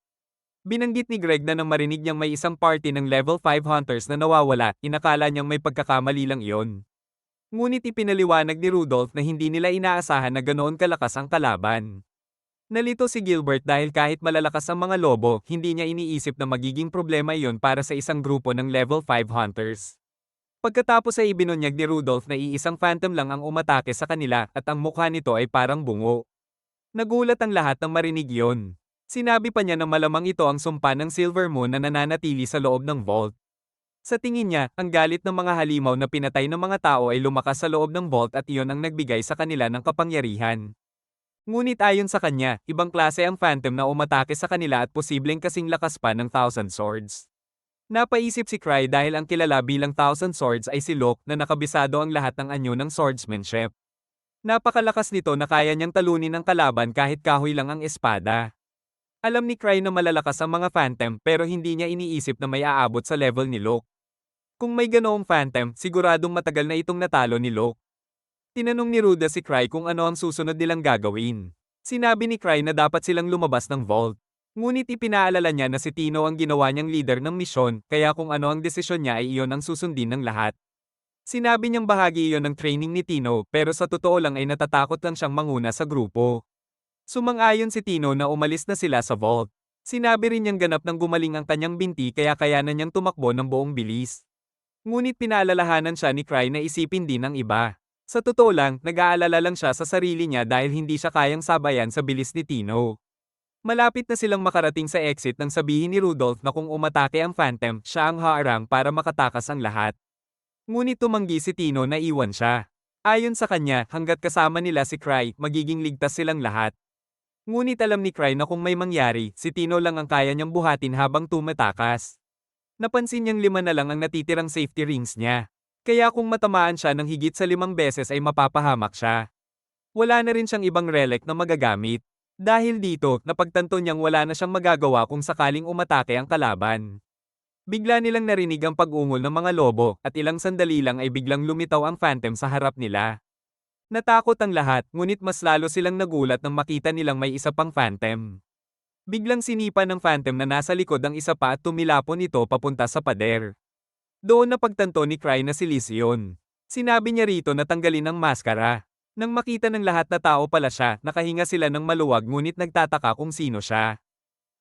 Binanggit ni Greg na nang marinig niyang may isang party ng level 5 hunters na nawawala, inakala niyang may pagkakamali lang iyon. Ngunit ipinaliwanag ni Rudolph na hindi nila inaasahan na ganoon kalakas ang kalaban. Nalito si Gilbert dahil kahit malalakas ang mga lobo, hindi niya iniisip na magiging problema iyon para sa isang grupo ng level 5 hunters. Pagkatapos ay ibinunyag ni Rudolph na iisang phantom lang ang umatake sa kanila at ang mukha nito ay parang bungo. Nagulat ang lahat nang marinig iyon. Sinabi pa niya na malamang ito ang sumpa ng Silver Moon na nananatili sa loob ng vault. Sa tingin niya, ang galit ng mga halimaw na pinatay ng mga tao ay lumakas sa loob ng vault at iyon ang nagbigay sa kanila ng kapangyarihan. Ngunit ayon sa kanya, ibang klase ang Phantom na umatake sa kanila at posibleng kasing lakas pa ng Thousand Swords. Napaisip si Cry dahil ang kilala bilang Thousand Swords ay si Locke na nakabisado ang lahat ng anyo ng swordsmanship. Napakalakas nito na kaya niyang talunin ang kalaban kahit kahoy lang ang espada. Alam ni Cry na malalakas ang mga Phantom pero hindi niya iniisip na may aabot sa level ni Locke. Kung may ganoong Phantom, siguradong matagal na itong natalo ni Locke. Tinanong ni Ruda si Cry kung ano ang susunod nilang gagawin. Sinabi ni Cry na dapat silang lumabas ng vault. Ngunit ipinaalala niya na si Tino ang ginawa niyang leader ng misyon, kaya kung ano ang desisyon niya ay iyon ang susundin ng lahat. Sinabi niyang bahagi iyon ng training ni Tino pero sa totoo lang ay natatakot lang siyang manguna sa grupo. Sumang-ayon si Tino na umalis na sila sa vault. Sinabi rin niyang ganap nang gumaling ang kanyang binti kaya kayanan niyang tumakbo ng buong bilis. Ngunit pinaalalahanan siya ni Cry na isipin din ng iba. Sa totoo lang, nag-aalala lang siya sa sarili niya dahil hindi siya kayang sabayan sa bilis ni Tino. Malapit na silang makarating sa exit nang sabihin ni Rudolph na kung umatake ang Phantom, siya ang haarang para makatakas ang lahat. Ngunit tumanggi si Tino na iwan siya. Ayon sa kanya, hanggat kasama nila si Cry, magiging ligtas silang lahat. Ngunit alam ni Cry na kung may mangyari, si Tino lang ang kaya niyang buhatin habang tumatakas. Napansin niyang 5 na lang ang natitirang safety rings niya. Kaya kung matamaan siya ng higit sa 5 beses ay mapapahamak siya. Wala na rin siyang ibang relic na magagamit. Dahil dito, napagtanto niyang wala na siyang magagawa kung sakaling umatake ang kalaban. Bigla nilang narinig ang pag-ungol ng mga lobo at ilang sandali lang ay biglang lumitaw ang Phantom sa harap nila. Natakot ang lahat, ngunit mas lalo silang nagulat nang makita nilang may isa pang Phantom. Biglang sinipa ng Phantom na nasa likod ang isa pa at tumilapon ito papunta sa pader. Doon napagtanto ni Cry na si Liz yun. Sinabi niya rito na tanggalin ang maskara. Nang makita ng lahat na tao pala siya, nakahinga sila ng maluwag ngunit nagtataka kung sino siya.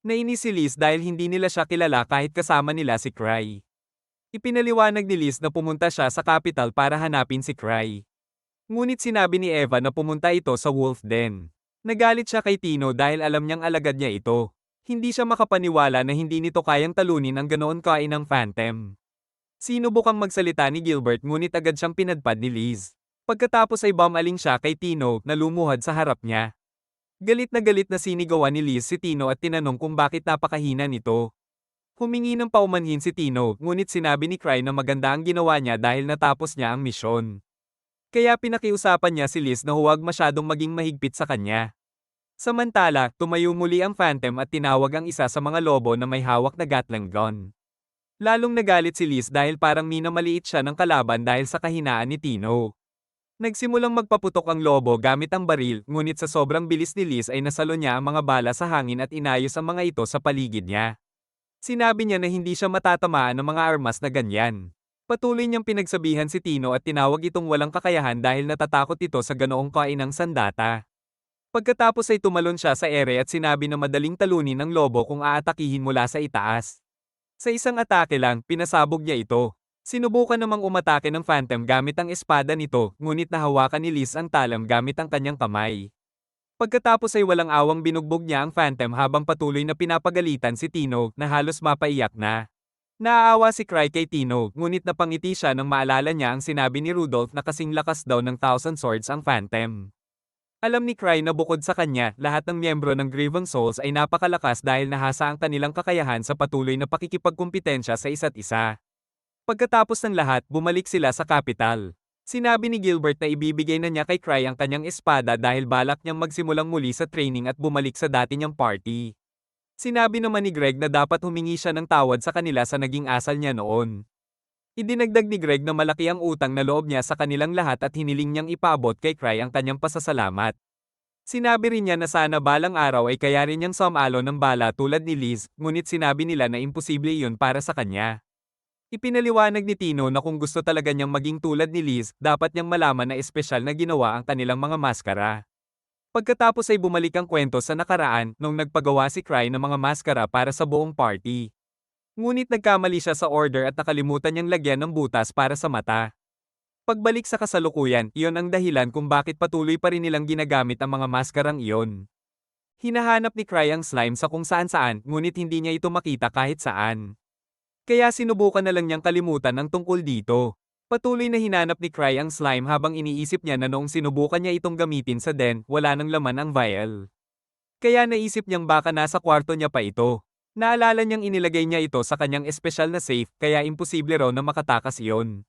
Nainis si Liz dahil hindi nila siya kilala kahit kasama nila si Cry. Ipinaliwanag ni Liz na pumunta siya sa capital para hanapin si Cry. Ngunit sinabi ni Eva na pumunta ito sa Wolf Den. Nagalit siya kay Tino dahil alam niyang alagad niya ito. Hindi siya makapaniwala na hindi nito kayang talunin ang ganoon kainang Phantom. Sinubukang magsalita ni Gilbert ngunit agad siyang pinadpad ni Liz. Pagkatapos ay bumaling siya kay Tino na lumuhad sa harap niya. Galit na sinigawan ni Liz si Tino at tinanong kung bakit napakahina nito. Humingi ng paumanhin si Tino ngunit sinabi ni Cry na maganda ang ginawa niya dahil natapos niya ang misyon. Kaya pinakiusapan niya si Liz na huwag masyadong maging mahigpit sa kanya. Samantala, tumayo muli ang Phantom at tinawag ang isa sa mga lobo na may hawak na Gatling gun. Lalong nagalit si Liz dahil parang minamaliit siya ng kalaban dahil sa kahinaan ni Tino. Nagsimulang magpaputok ang lobo gamit ang baril, ngunit sa sobrang bilis ni Liz ay nasalo niya ang mga bala sa hangin at inayos ang mga ito sa paligid niya. Sinabi niya na hindi siya matatamaan ng mga armas na ganyan. Patuloy niyang pinagsabihan si Tino at tinawag itong walang kakayahan dahil natatakot ito sa ganoong kainang sandata. Pagkatapos ay tumalon siya sa ere at sinabi na madaling talunin ng lobo kung aatakihin mula sa itaas. Sa isang atake lang, pinasabog niya ito. Sinubukan namang umatake ng Phantom gamit ang espada nito, ngunit nahawakan ni Liz ang talam gamit ang kanyang kamay. Pagkatapos ay walang awang binugbog niya ang Phantom habang patuloy na pinapagalitan si Tino na halos mapaiyak na. Naaawa si Cry kay Tino, ngunit napangiti siya nang maalala niya ang sinabi ni Rudolph na kasing lakas daw ng Thousand Swords ang Phantom. Alam ni Cry na bukod sa kanya, lahat ng miyembro ng Grievon Souls ay napakalakas dahil nahasa ang kanilang kakayahan sa patuloy na pakikipagkumpetensya sa isa't isa. Pagkatapos ng lahat, bumalik sila sa kapital. Sinabi ni Gilbert na ibibigay na niya kay Cry ang kanyang espada dahil balak niyang magsimulang muli sa training at bumalik sa dati niyang party. Sinabi naman ni Greg na dapat humingi siya ng tawad sa kanila sa naging asal niya noon. Idinagdag ni Greg na malaki ang utang na loob niya sa kanilang lahat at hiniling niyang ipaabot kay Cry ang kanyang pasasalamat. Sinabi rin niya na sana balang araw ay kaya rin niyang sumalo ng bala tulad ni Liz, ngunit sinabi nila na imposible iyon para sa kanya. Ipinaliwanag ni Tino na kung gusto talaga niyang maging tulad ni Liz, dapat niyang malaman na espesyal na ginawa ang kanilang mga maskara. Pagkatapos ay bumalik ang kwento sa nakaraan nung nagpagawa si Cry ng mga maskara para sa buong party. Ngunit nagkamali siya sa order at nakalimutan niyang lagyan ng butas para sa mata. Pagbalik sa kasalukuyan, iyon ang dahilan kung bakit patuloy pa rin nilang ginagamit ang mga maskarang iyon. Hinahanap ni Cry ang slime sa kung saan-saan, ngunit hindi niya ito makita kahit saan. Kaya sinubukan na lang niyang kalimutan ang tungkol dito. Patuloy na hinanap ni Cry ang slime habang iniisip niya na noong sinubukan niya itong gamitin sa den, wala nang laman ang vial. Kaya naisip niyang baka nasa kwarto niya pa ito. Naalala niyang inilagay niya ito sa kanyang espesyal na safe, kaya imposible raw na makatakas iyon.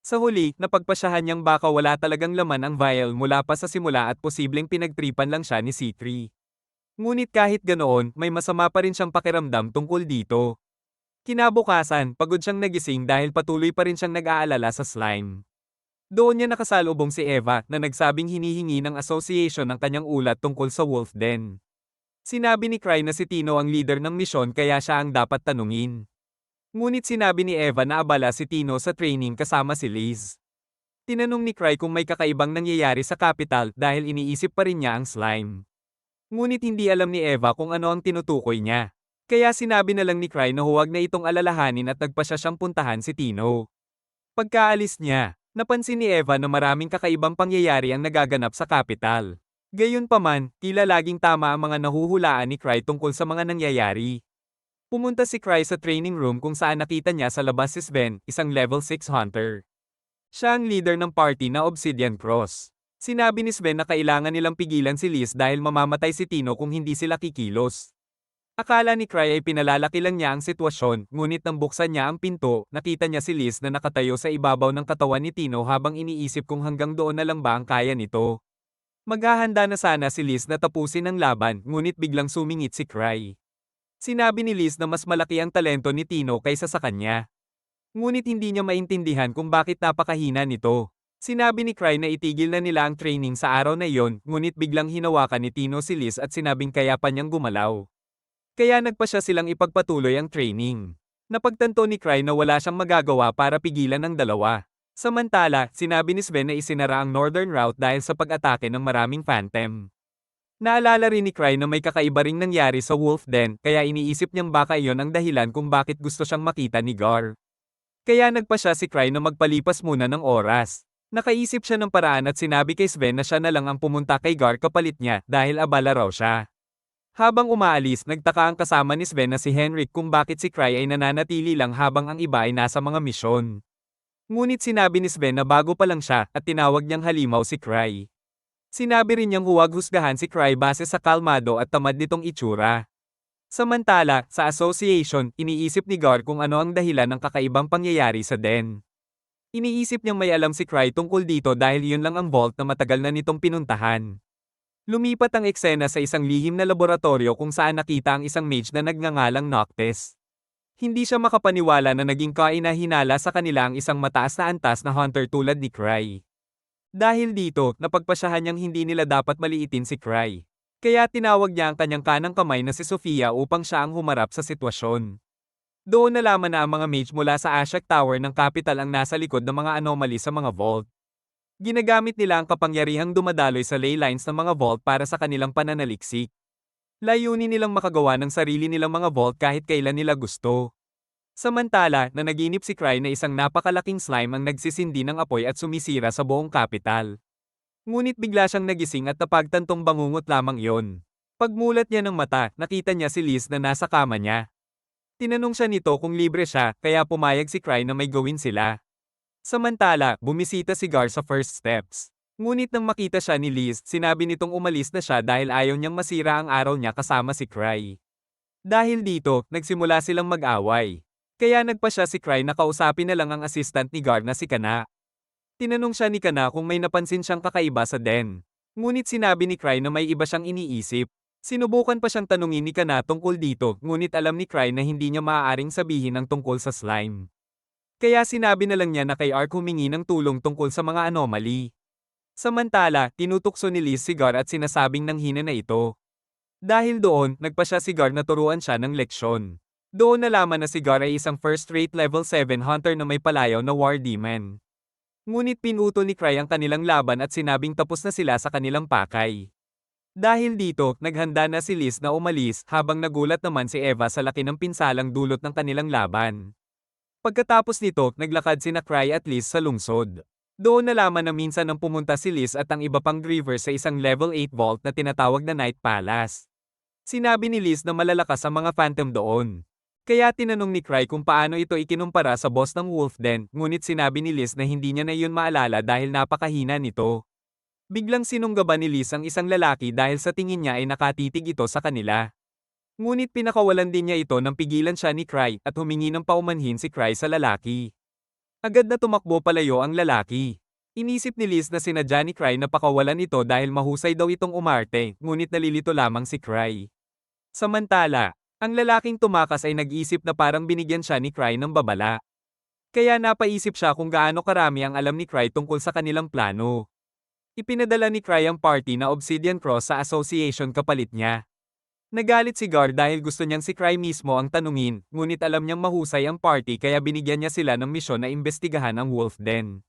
Sa huli, napagpasyahan niyang baka wala talagang laman ang vial mula pa sa simula at posibleng pinagtripan lang siya ni C3. Ngunit kahit ganoon, may masama pa rin siyang pakiramdam tungkol dito. Kinabukasan, pagod siyang nagising dahil patuloy pa rin siyang nag-aalala sa slime. Doon niya nakasalubong si Eva na nagsabing hinihingi ng association ng kanyang ulat tungkol sa Wolf Den. Sinabi ni Cry na si Tino ang leader ng misyon kaya siya ang dapat tanungin. Ngunit sinabi ni Eva na abala si Tino sa training kasama si Liz. Tinanong ni Cry kung may kakaibang nangyayari sa capital dahil iniisip pa rin niya ang slime. Ngunit hindi alam ni Eva kung ano ang tinutukoy niya. Kaya sinabi na lang ni Cry na huwag na itong alalahanin at nagpasya siyang puntahan si Tino. Pagkaalis niya, napansin ni Eva na maraming kakaibang pangyayari ang nagaganap sa capital. Gayunpaman, tila laging tama ang mga nahuhulaan ni Cry tungkol sa mga nangyayari. Pumunta si Cry sa training room kung saan nakita niya sa labas si Sven, isang level 6 hunter. Siya ang leader ng party na Obsidian Cross. Sinabi ni Sven na kailangan nilang pigilan si Liz dahil mamamatay si Tino kung hindi sila kikilos. Akala ni Cry ay pinalalaki lang niya ang sitwasyon, ngunit nang buksan niya ang pinto, nakita niya si Liz na nakatayo sa ibabaw ng katawan ni Tino habang iniisip kung hanggang doon na lang ba ang kaya nito. Maghahanda na sana si Liz na tapusin ang laban, ngunit biglang sumingit si Cry. Sinabi ni Liz na mas malaki ang talento ni Tino kaysa sa kanya. Ngunit hindi niya maintindihan kung bakit napakahina nito. Sinabi ni Cry na itigil na nila ang training sa araw na iyon, ngunit biglang hinawakan ni Tino si Liz at sinabing kaya pa niyang gumalaw. Kaya nagpasya silang ipagpatuloy ang training. Napagtanto ni Cry na wala siyang magagawa para pigilan ang dalawa. Samantala, sinabi ni Sven na isinara ang Northern Route dahil sa pag-atake ng maraming Phantom. Naalala rin ni Cry na may kakaiba ring nangyari sa Wolf Den, kaya iniisip niyang baka iyon ang dahilan kung bakit gusto siyang makita ni Gar. Kaya nagpasya si Cry na magpalipas muna ng oras. Nakaisip siya ng paraan at sinabi kay Sven na siya na lang ang pumunta kay Gar kapalit niya dahil abala raw siya. Habang umaalis, nagtaka ang kasama ni Sven na si Henrik kung bakit si Cry ay nananatili lang habang ang iba ay nasa mga misyon. Ngunit sinabi ni Sven na bago pa lang siya at tinawag niyang halimaw si Cry. Sinabi rin niyang huwag husgahan si Cry base sa kalmado at tamad nitong itsura. Samantala, sa association, iniisip ni Gar kung ano ang dahilan ng kakaibang pangyayari sa den. Iniisip niyang may alam si Cry tungkol dito dahil yun lang ang vault na matagal na nitong pinuntahan. Lumipat ang eksena sa isang lihim na laboratorio kung saan nakita ang isang mage na nagngangalang Noctis. Hindi siya makapaniwala na naging kainahinala sa kanila ang isang mataas na antas na hunter tulad ni Cry. Dahil dito, napagpasyahan niyang hindi nila dapat maliitin si Cry. Kaya tinawag niya ang kanyang kanang kamay na si Sofia upang siya ang humarap sa sitwasyon. Doon nalaman na ang mga mage mula sa Ashok Tower ng capital ang nasa likod ng mga anomaly sa mga vault. Ginagamit nila ang kapangyarihang dumadaloy sa ley lines ng mga vault para sa kanilang pananaliksik. Layunin nilang makagawa ng sarili nilang mga vault kahit kailan nila gusto. Samantala, nanaginip si Cry na isang napakalaking slime ang nagsisindi ng apoy at sumisira sa buong kapital. Ngunit bigla siyang nagising at napagtantong bangungot lamang iyon. Pagmulat niya ng mata, nakita niya si Liz na nasa kama niya. Tinanong siya nito kung libre siya, kaya pumayag si Cry na may gawin sila. Samantala, bumisita si Gar sa first steps. Ngunit nang makita siya ni Liz, sinabi nitong umalis na siya dahil ayaw niyang masira ang araw niya kasama si Cry. Dahil dito, nagsimula silang mag-away. Kaya nagpa siya si Cry na kausapin na lang ang assistant ni Gar na si Kana. Tinanong siya ni Kana kung may napansin siyang kakaiba sa den. Ngunit sinabi ni Cry na may iba siyang iniisip. Sinubukan pa siyang tanungin ni Kana tungkol dito, ngunit alam ni Cry na hindi niya maaaring sabihin ang tungkol sa slime. Kaya sinabi na lang niya na kay Ark humingi ng tulong tungkol sa mga anomaly. Samantala, tinutukso ni Liz si Gar at sinasabing nanghina na ito. Dahil doon, nagpa siya si Gar na turuan siya ng leksyon. Doon nalaman na si Gar ay isang first-rate level 7 hunter na may palayaw na war demon. Ngunit pinutol ni Cry ang kanilang laban at sinabing tapos na sila sa kanilang pakay. Dahil dito, naghanda na si Liz na umalis habang nagulat naman si Eva sa laki ng pinsalang dulot ng kanilang laban. Pagkatapos nito, naglakad sina Cry at Liz sa lungsod. Doon nalaman na minsan nang pumunta si Liz at ang iba pang Grievers sa isang level 8 vault na tinatawag na Night Palace. Sinabi ni Liz na malalakas ang mga phantom doon. Kaya tinanong ni Cry kung paano ito ikinumpara sa boss ng Wolf Den, ngunit sinabi ni Liz na hindi niya na iyon maalala dahil napakahina nito. Biglang sinunggaban ni Liz ang isang lalaki dahil sa tingin niya ay nakatitig ito sa kanila. Ngunit pinakawalan din niya ito nang pigilan siya ni Cry at humingi ng paumanhin si Cry sa lalaki. Agad na tumakbo palayo ang lalaki. Inisip ni Liz na sinadya ni Cry na pakawalan ito dahil mahusay daw itong umarte, ngunit nalilito lamang si Cry. Samantala, ang lalaking tumakas ay nag-isip na parang binigyan siya ni Cry ng babala. Kaya napaisip siya kung gaano karami ang alam ni Cry tungkol sa kanilang plano. Ipinadala ni Cry ang party na Obsidian Cross sa association kapalit niya. Nagalit si Gar dahil gusto niyang si Cry mismo ang tanungin, ngunit alam niyang mahusay ang party kaya binigyan niya sila ng misyon na imbestigahan ang Wolf Den.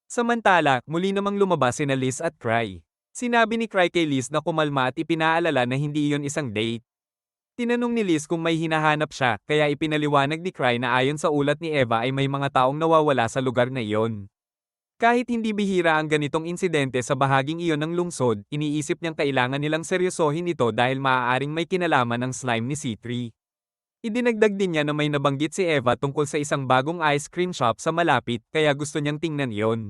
Samantala, muli namang lumabas sina Liz at Cry. Sinabi ni Cry kay Liz na kumalma at ipinaalala na hindi iyon isang date. Tinanong ni Liz kung may hinahanap siya, kaya ipinaliwanag ni Cry na ayon sa ulat ni Eva ay may mga taong nawawala sa lugar na iyon. Kahit hindi bihira ang ganitong insidente sa bahaging iyon ng lungsod, iniisip niyang kailangan nilang seryosohin ito dahil maaaring may kinalaman ng slime ni C3. Idinagdag din niya na may nabanggit si Eva tungkol sa isang bagong ice cream shop sa malapit, kaya gusto niyang tingnan iyon.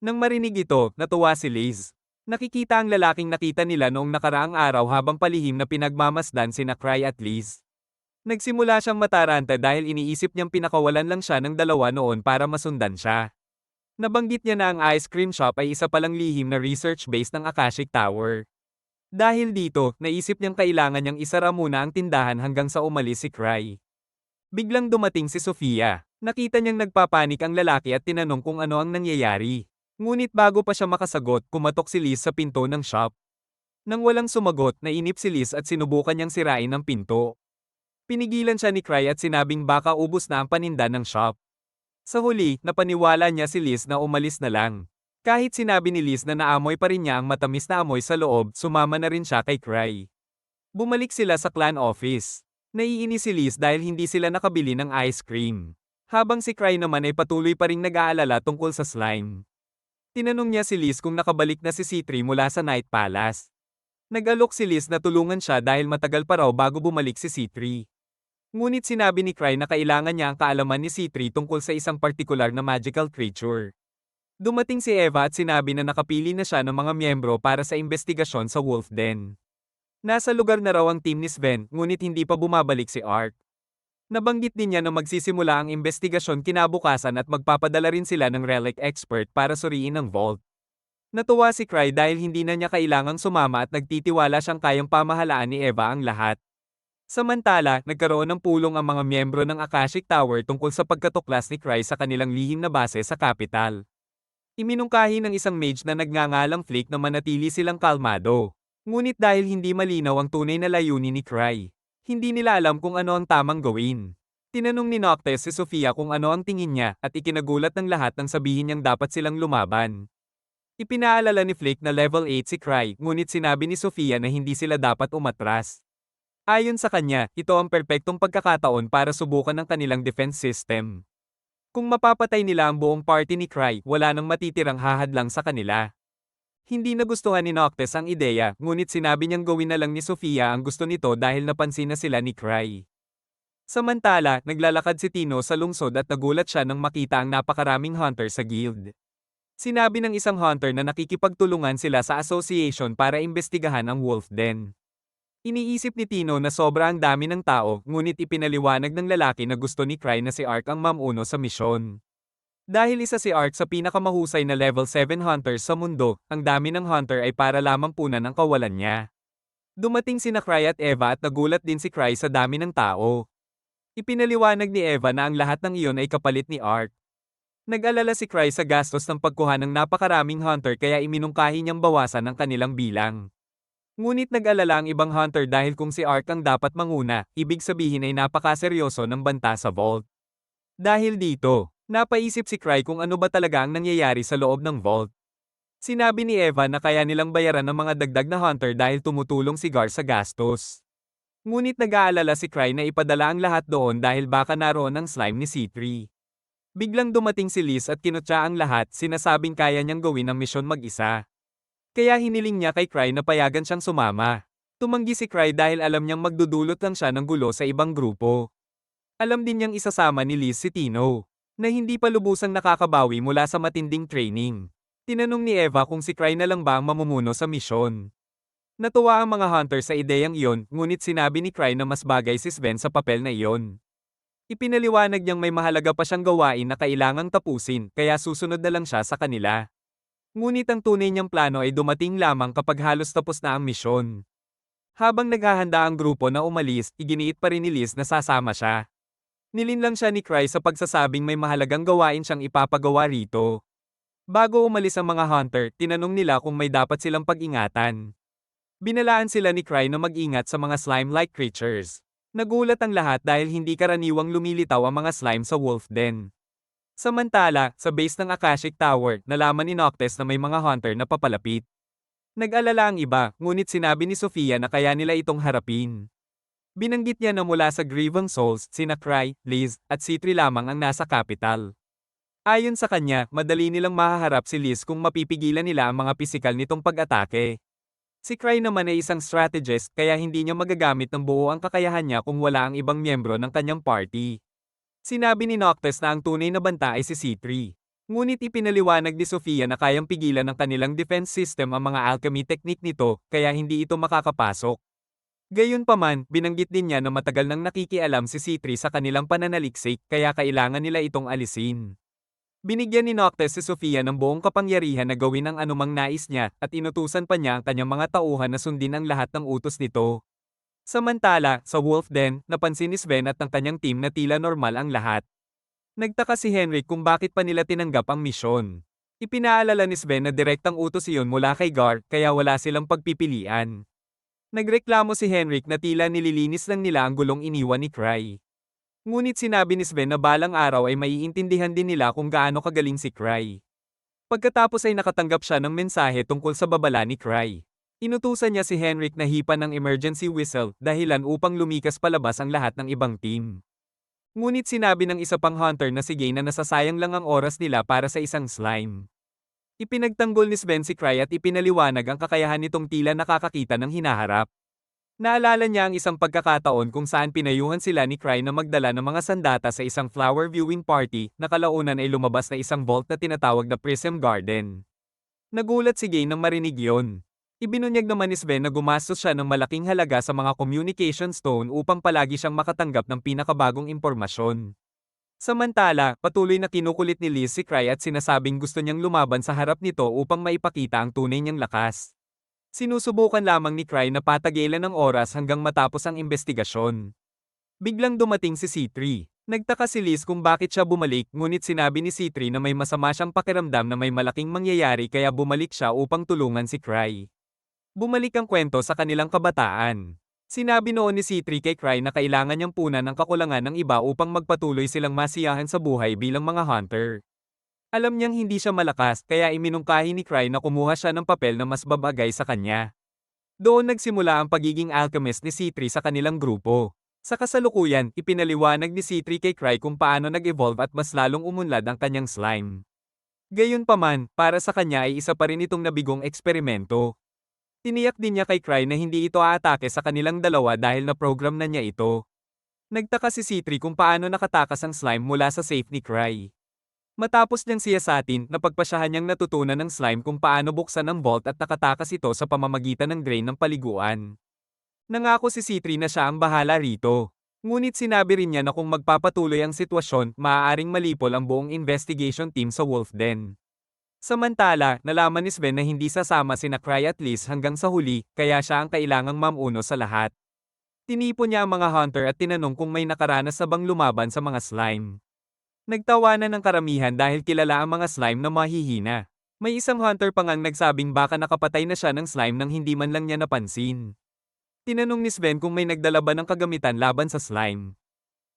Nang marinig ito, natuwa si Liz. Nakikita ang lalaking nakita nila noong nakaraang araw habang palihim na pinagmamasdan sina Cry at Liz. Nagsimula siyang mataranta dahil iniisip niyang pinakawalan lang siya ng dalawa noon para masundan siya. Nabanggit niya na ang ice cream shop ay isa palang lihim na research base ng Akashic Tower. Dahil dito, naisip niyang kailangan niyang isara muna ang tindahan hanggang sa umalis si Cry. Biglang dumating si Sofia. Nakita niyang nagpapanik ang lalaki at tinanong kung ano ang nangyayari. Ngunit bago pa siya makasagot, kumatok si Liz sa pinto ng shop. Nang walang sumagot, nainip si Liz at sinubukan niyang sirain ang pinto. Pinigilan siya ni Cry at sinabing baka ubos na ang paninda ng shop. Sa huli, napaniwala niya si Liz na umalis na lang. Kahit sinabi ni Liz na naamoy pa rin niya ang matamis na amoy sa loob, sumama na rin siya kay Cry. Bumalik sila sa clan office. Naiinis si Liz dahil hindi sila nakabili ng ice cream. Habang si Cry naman ay patuloy pa ring nag-aalala tungkol sa slime. Tinanong niya si Liz kung nakabalik na si C3 mula sa Night Palace. Nag-alok si Liz na tulungan siya dahil matagal pa raw bago bumalik si C3. Ngunit sinabi ni Cry na kailangan niya ang kaalaman ni C3 tungkol sa isang partikular na magical creature. Dumating si Eva at sinabi na nakapili na siya ng mga miyembro para sa investigasyon sa Wolf Den. Nasa lugar na raw ang team ni Sven, ngunit hindi pa bumabalik si Ark. Nabanggit din niya na magsisimula ang investigasyon kinabukasan at magpapadala rin sila ng relic expert para suriin ang vault. Natuwa si Cry dahil hindi na niya kailangang sumama at nagtitiwala siyang kayang pamahalaan ni Eva ang lahat. Samantala, nagkaroon ng pulong ang mga miyembro ng Akashic Tower tungkol sa pagkatuklas ni Cry sa kanilang lihim na base sa capital. Iminungkahi ng isang mage na nagngangalang Flick na manatili silang kalmado. Ngunit dahil hindi malinaw ang tunay na layunin ni Cry, hindi nila alam kung ano ang tamang gawin. Tinanong ni Noctes si Sofia kung ano ang tingin niya at ikinagulat ng lahat nang sabihin niyang dapat silang lumaban. Ipinaalala ni Flick na level 8 si Cry, ngunit sinabi ni Sofia na hindi sila dapat umatras. Ayon sa kanya, ito ang perpektong pagkakataon para subukan ang kanilang defense system. Kung mapapatay nila ang buong party ni Cry, wala nang matitirang hahadlang sa kanila. Hindi nagustuhan ni Noctes ang ideya, ngunit sinabi niyang gawin na lang ni Sofia ang gusto nito dahil napansin na sila ni Cry. Samantala, naglalakad si Tino sa lungsod at nagulat siya nang makita ang napakaraming hunter sa guild. Sinabi ng isang hunter na nakikipagtulungan sila sa association para imbestigahan ang wolf den. Iniisip ni Tino na sobra ang dami ng tao, ngunit ipinaliwanag ng lalaki na gusto ni Cry na si Ark ang mamuno sa misyon. Dahil isa si Ark sa pinakamahusay na level 7 hunters sa mundo, ang dami ng hunter ay para lamang punan ang kawalan niya. Dumating sina Cry at Eva at nagulat din si Cry sa dami ng tao. Ipinaliwanag ni Eva na ang lahat ng iyon ay kapalit ni Ark. Nag-alala si Cry sa gastos ng pagkuha ng napakaraming hunter kaya iminungkahi niyang bawasan ang kanilang bilang. Ngunit nag-alala ang ibang hunter dahil kung si Ark ang dapat manguna, ibig sabihin ay napakaseryoso ng banta sa vault. Dahil dito, napaisip si Cry kung ano ba talaga ang nangyayari sa loob ng vault. Sinabi ni Eva na kaya nilang bayaran ng mga dagdag na hunter dahil tumutulong si Gar sa gastos. Ngunit nag-aalala si Cry na ipadala ang lahat doon dahil baka naroon ang slime ni C3. Biglang dumating si Liz at kinutya ang lahat, sinasabing kaya niyang gawin ang misyon mag-isa. Kaya hiniling niya kay Cry na payagan siyang sumama. Tumanggi si Cry dahil alam niyang magdudulot lang siya ng gulo sa ibang grupo. Alam din niyang isasama ni Liz si Tino, na hindi pa lubusang nakakabawi mula sa matinding training. Tinanong ni Eva kung si Cry na lang ba ang mamumuno sa misyon. Natuwa ang mga hunter sa ideyang iyon, ngunit sinabi ni Cry na mas bagay si Sven sa papel na iyon. Ipinaliwanag niyang may mahalaga pa siyang gawain na kailangang tapusin, kaya susunod na lang siya sa kanila. Ngunit ang tunay niyang plano ay dumating lamang kapag halos tapos na ang misyon. Habang naghahanda ang grupo na umalis, iginiit pa rin ni Liz na sasama siya. Nilinlang siya ni Cry sa pagsasabing may mahalagang gawain siyang ipapagawa rito. Bago umalis ang mga hunter, tinanong nila kung may dapat silang pag-ingatan. Binalaan sila ni Cry na mag-ingat sa mga slime-like creatures. Nagulat ang lahat dahil hindi karaniwang lumilitaw ang mga slime sa wolf den. Samantala, sa base ng Akashic Tower, nalaman ni Noctes na may mga hunter na papalapit. Nag-alala ang iba, ngunit sinabi ni Sofia na kaya nila itong harapin. Binanggit niya na mula sa Grieving Souls, sina Cry, Liz, at C3 lamang ang nasa capital. Ayon sa kanya, madali nilang mahaharap si Liz kung mapipigilan nila ang mga pisikal nitong pag-atake. Si Cry naman ay isang strategist kaya hindi niya magagamit ng buo ang kakayahan niya kung wala ang ibang miyembro ng kanyang party. Sinabi ni Noctes na ang tunay na banta ay si C3. Ngunit ipinaliwanag ni Sofia na kayang pigilan ng kanilang defense system ang mga alchemy technique nito, kaya hindi ito makakapasok. Gayunpaman, binanggit din niya na matagal nang nakikialam si C3 sa kanilang pananaliksik, kaya kailangan nila itong alisin. Binigyan ni Noctes si Sofia ng buong kapangyarihan na gawin ang anumang nais niya, at inutusan pa niya ang kanyang mga tauhan na sundin ang lahat ng utos nito. Samantala, sa Wolf Den, napansin ni Sven at ang kanyang team na tila normal ang lahat. Nagtaka si Henrik kung bakit pa nila tinanggap ang misyon. Ipinaalala ni Sven na direktang utos iyon mula kay Gar, kaya wala silang pagpipilian. Nagreklamo si Henrik na tila nililinis lang nila ang gulong iniwan ni Cry. Ngunit sinabi ni Sven na balang araw ay maiintindihan din nila kung gaano kagaling si Cry. Pagkatapos ay nakatanggap siya ng mensahe tungkol sa babala ni Cry. Inutusan niya si Henrik na hipan ng emergency whistle, dahilan upang lumikas palabas ang lahat ng ibang team. Ngunit sinabi ng isa pang hunter na si Gay na nasasayang lang ang oras nila para sa isang slime. Ipinagtanggol ni Sven si Cry at ipinaliwanag ang kakayahan nitong tila nakakakita ng hinaharap. Naalala niya ang isang pagkakataon kung saan pinayuhan sila ni Cry na magdala ng mga sandata sa isang flower viewing party, na kalaunan ay lumabas na isang vault na tinatawag na Prism Garden. Nagulat si Gay nang marinig yon. Ibinunyag naman ni Sven na gumastos siya ng malaking halaga sa mga communication stone upang palagi siyang makatanggap ng pinakabagong impormasyon. Samantala, patuloy na kinukulit ni Liz si Cry at sinasabing gusto niyang lumaban sa harap nito upang maipakita ang tunay niyang lakas. Sinusubukan lamang ni Cry na patagilan ng oras hanggang matapos ang investigasyon. Biglang dumating si C3. Nagtaka si Liz kung bakit siya bumalik, ngunit sinabi ni C3 na may masama siyang pakiramdam na may malaking mangyayari kaya bumalik siya upang tulungan si Cry. Bumalik ang kwento sa kanilang kabataan. Sinabi noon ni C3 kay Cry na kailangan niyang punan ang kakulangan ng iba upang magpatuloy silang masiyahan sa buhay bilang mga hunter. Alam niyang hindi siya malakas kaya iminungkahi ni Cry na kumuha siya ng papel na mas babagay sa kanya. Doon nagsimula ang pagiging alchemist ni C3 sa kanilang grupo. Sa kasalukuyan, ipinaliwanag ni C3 kay Cry kung paano nag-evolve at mas lalong umunlad ang kanyang slime. Gayunpaman, para sa kanya ay isa pa rin itong nabigong eksperimento. Tiniyak din niya kay Cry na hindi ito aatake sa kanilang dalawa dahil na-program na niya ito. Nagtaka si C3 kung paano nakatakas ang slime mula sa safe ni Cry. Matapos niyang siyasatin, napagpasyahan niyang natutunan ng slime kung paano buksan ang vault at nakatakas ito sa pamamagitan ng drain ng paliguan. Nangako si C3 na siya ang bahala rito. Ngunit sinabi rin niya na kung magpapatuloy ang sitwasyon, maaaring malipol ang buong investigation team sa Wolf Den. Samantala, nalaman ni Sven na hindi sasama sina Cry at Liz hanggang sa huli, kaya siya ang kailangang mamuno sa lahat. Tinipon niya ang mga hunter at tinanong kung may nakaranas na bang lumaban sa mga slime. Nagtawanan ng karamihan dahil kilala ang mga slime na mahihina. May isang hunter pa ngang nagsabing baka nakapatay na siya ng slime nang hindi man lang niya napansin. Tinanong ni Sven kung may nagdala ba ng kagamitan laban sa slime.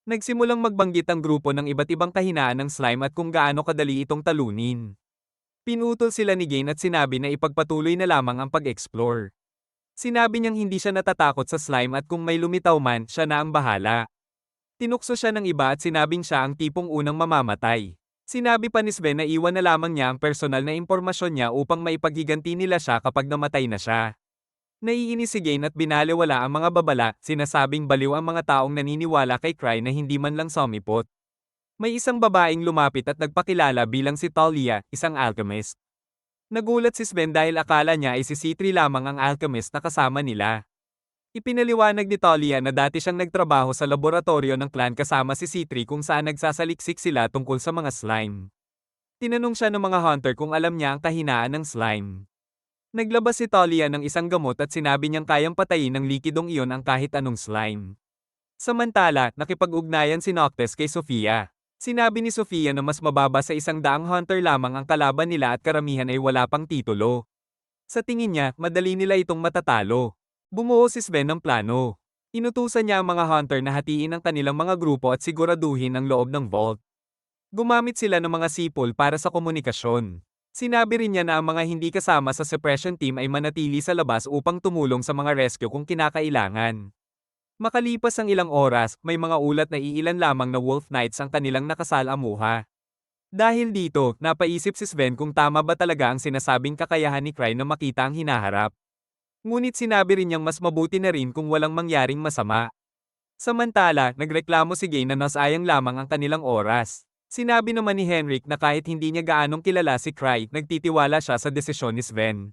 Nagsimulang magbanggit ang grupo ng iba't ibang kahinaan ng slime at kung gaano kadali itong talunin. Pinutol sila ni Gain at sinabi na ipagpatuloy na lamang ang pag-explore. Sinabi niyang hindi siya natatakot sa slime at kung may lumitaw man, siya na ang bahala. Tinukso siya ng iba at sinabing siya ang tipong unang mamamatay. Sinabi pa ni Sven na iwan na lamang niya ang personal na impormasyon niya upang maipaghiganti nila siya kapag namatay na siya. Naiinis si Gain at binaliwala ang mga babala, sinasabing baliw ang mga taong naniniwala kay Cry na hindi man lang sumipot. May isang babaeng lumapit at nagpakilala bilang si Talia, isang alchemist. Nagulat si Sven dahil akala niya ay si C3 lamang ang alchemist na kasama nila. Ipinaliwanag ni Talia na dati siyang nagtrabaho sa laboratorio ng clan kasama si C3 kung saan nagsasaliksik sila tungkol sa mga slime. Tinanong siya ng mga hunter kung alam niya ang kahinaan ng slime. Naglabas si Talia ng isang gamot at sinabi niyang kayang patayin ng likidong iyon ang kahit anong slime. Samantala, nakipag-ugnayan si Noctis kay Sofia. Sinabi ni Sofia na mas mababa sa 100 hunter lamang ang kalaban nila at karamihan ay wala pang titulo. Sa tingin niya, madali nila itong matatalo. Bumuo si Sven ng plano. Inutusan niya ang mga hunter na hatiin ang kanilang mga grupo at siguraduhin ang loob ng vault. Gumamit sila ng mga sipol para sa komunikasyon. Sinabi rin niya na ang mga hindi kasama sa suppression team ay manatili sa labas upang tumulong sa mga rescue kung kinakailangan. Makalipas ang ilang oras, may mga ulat na iilan lamang na Wolf Knights ang kanilang nakasalamuha. Dahil dito, napaisip si Sven kung tama ba talaga ang sinasabing kakayahan ni Cry na makita ang hinaharap. Ngunit sinabi rin niyang mas mabuti na rin kung walang mangyaring masama. Samantala, nagreklamo si Gain na nasayang lamang ang kanilang oras. Sinabi naman ni Henrik na kahit hindi niya gaanong kilala si Cry, nagtitiwala siya sa desisyon ni Sven.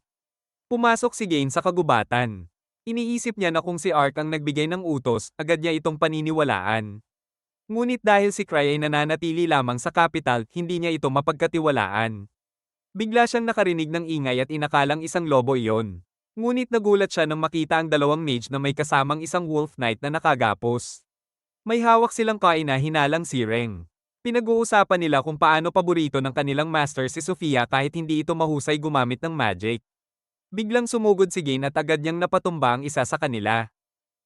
Pumasok si Gain sa kagubatan. Iniisip niya na kung si Ark ang nagbigay ng utos, agad niya itong paniniwalaan. Ngunit dahil si Cry ay nananatili lamang sa capital, hindi niya ito mapagkatiwalaan. Bigla siyang nakarinig ng ingay at inakalang isang lobo iyon. Ngunit nagulat siya nang makita ang dalawang mage na may kasamang isang wolf knight na nakagapos. May hawak silang kain na hinalang sireng. Pinag-uusapan nila kung paano paborito ng kanilang master si Sofia kahit hindi ito mahusay gumamit ng magic. Biglang sumugod si Gain at agad niyang napatumba ang isa sa kanila.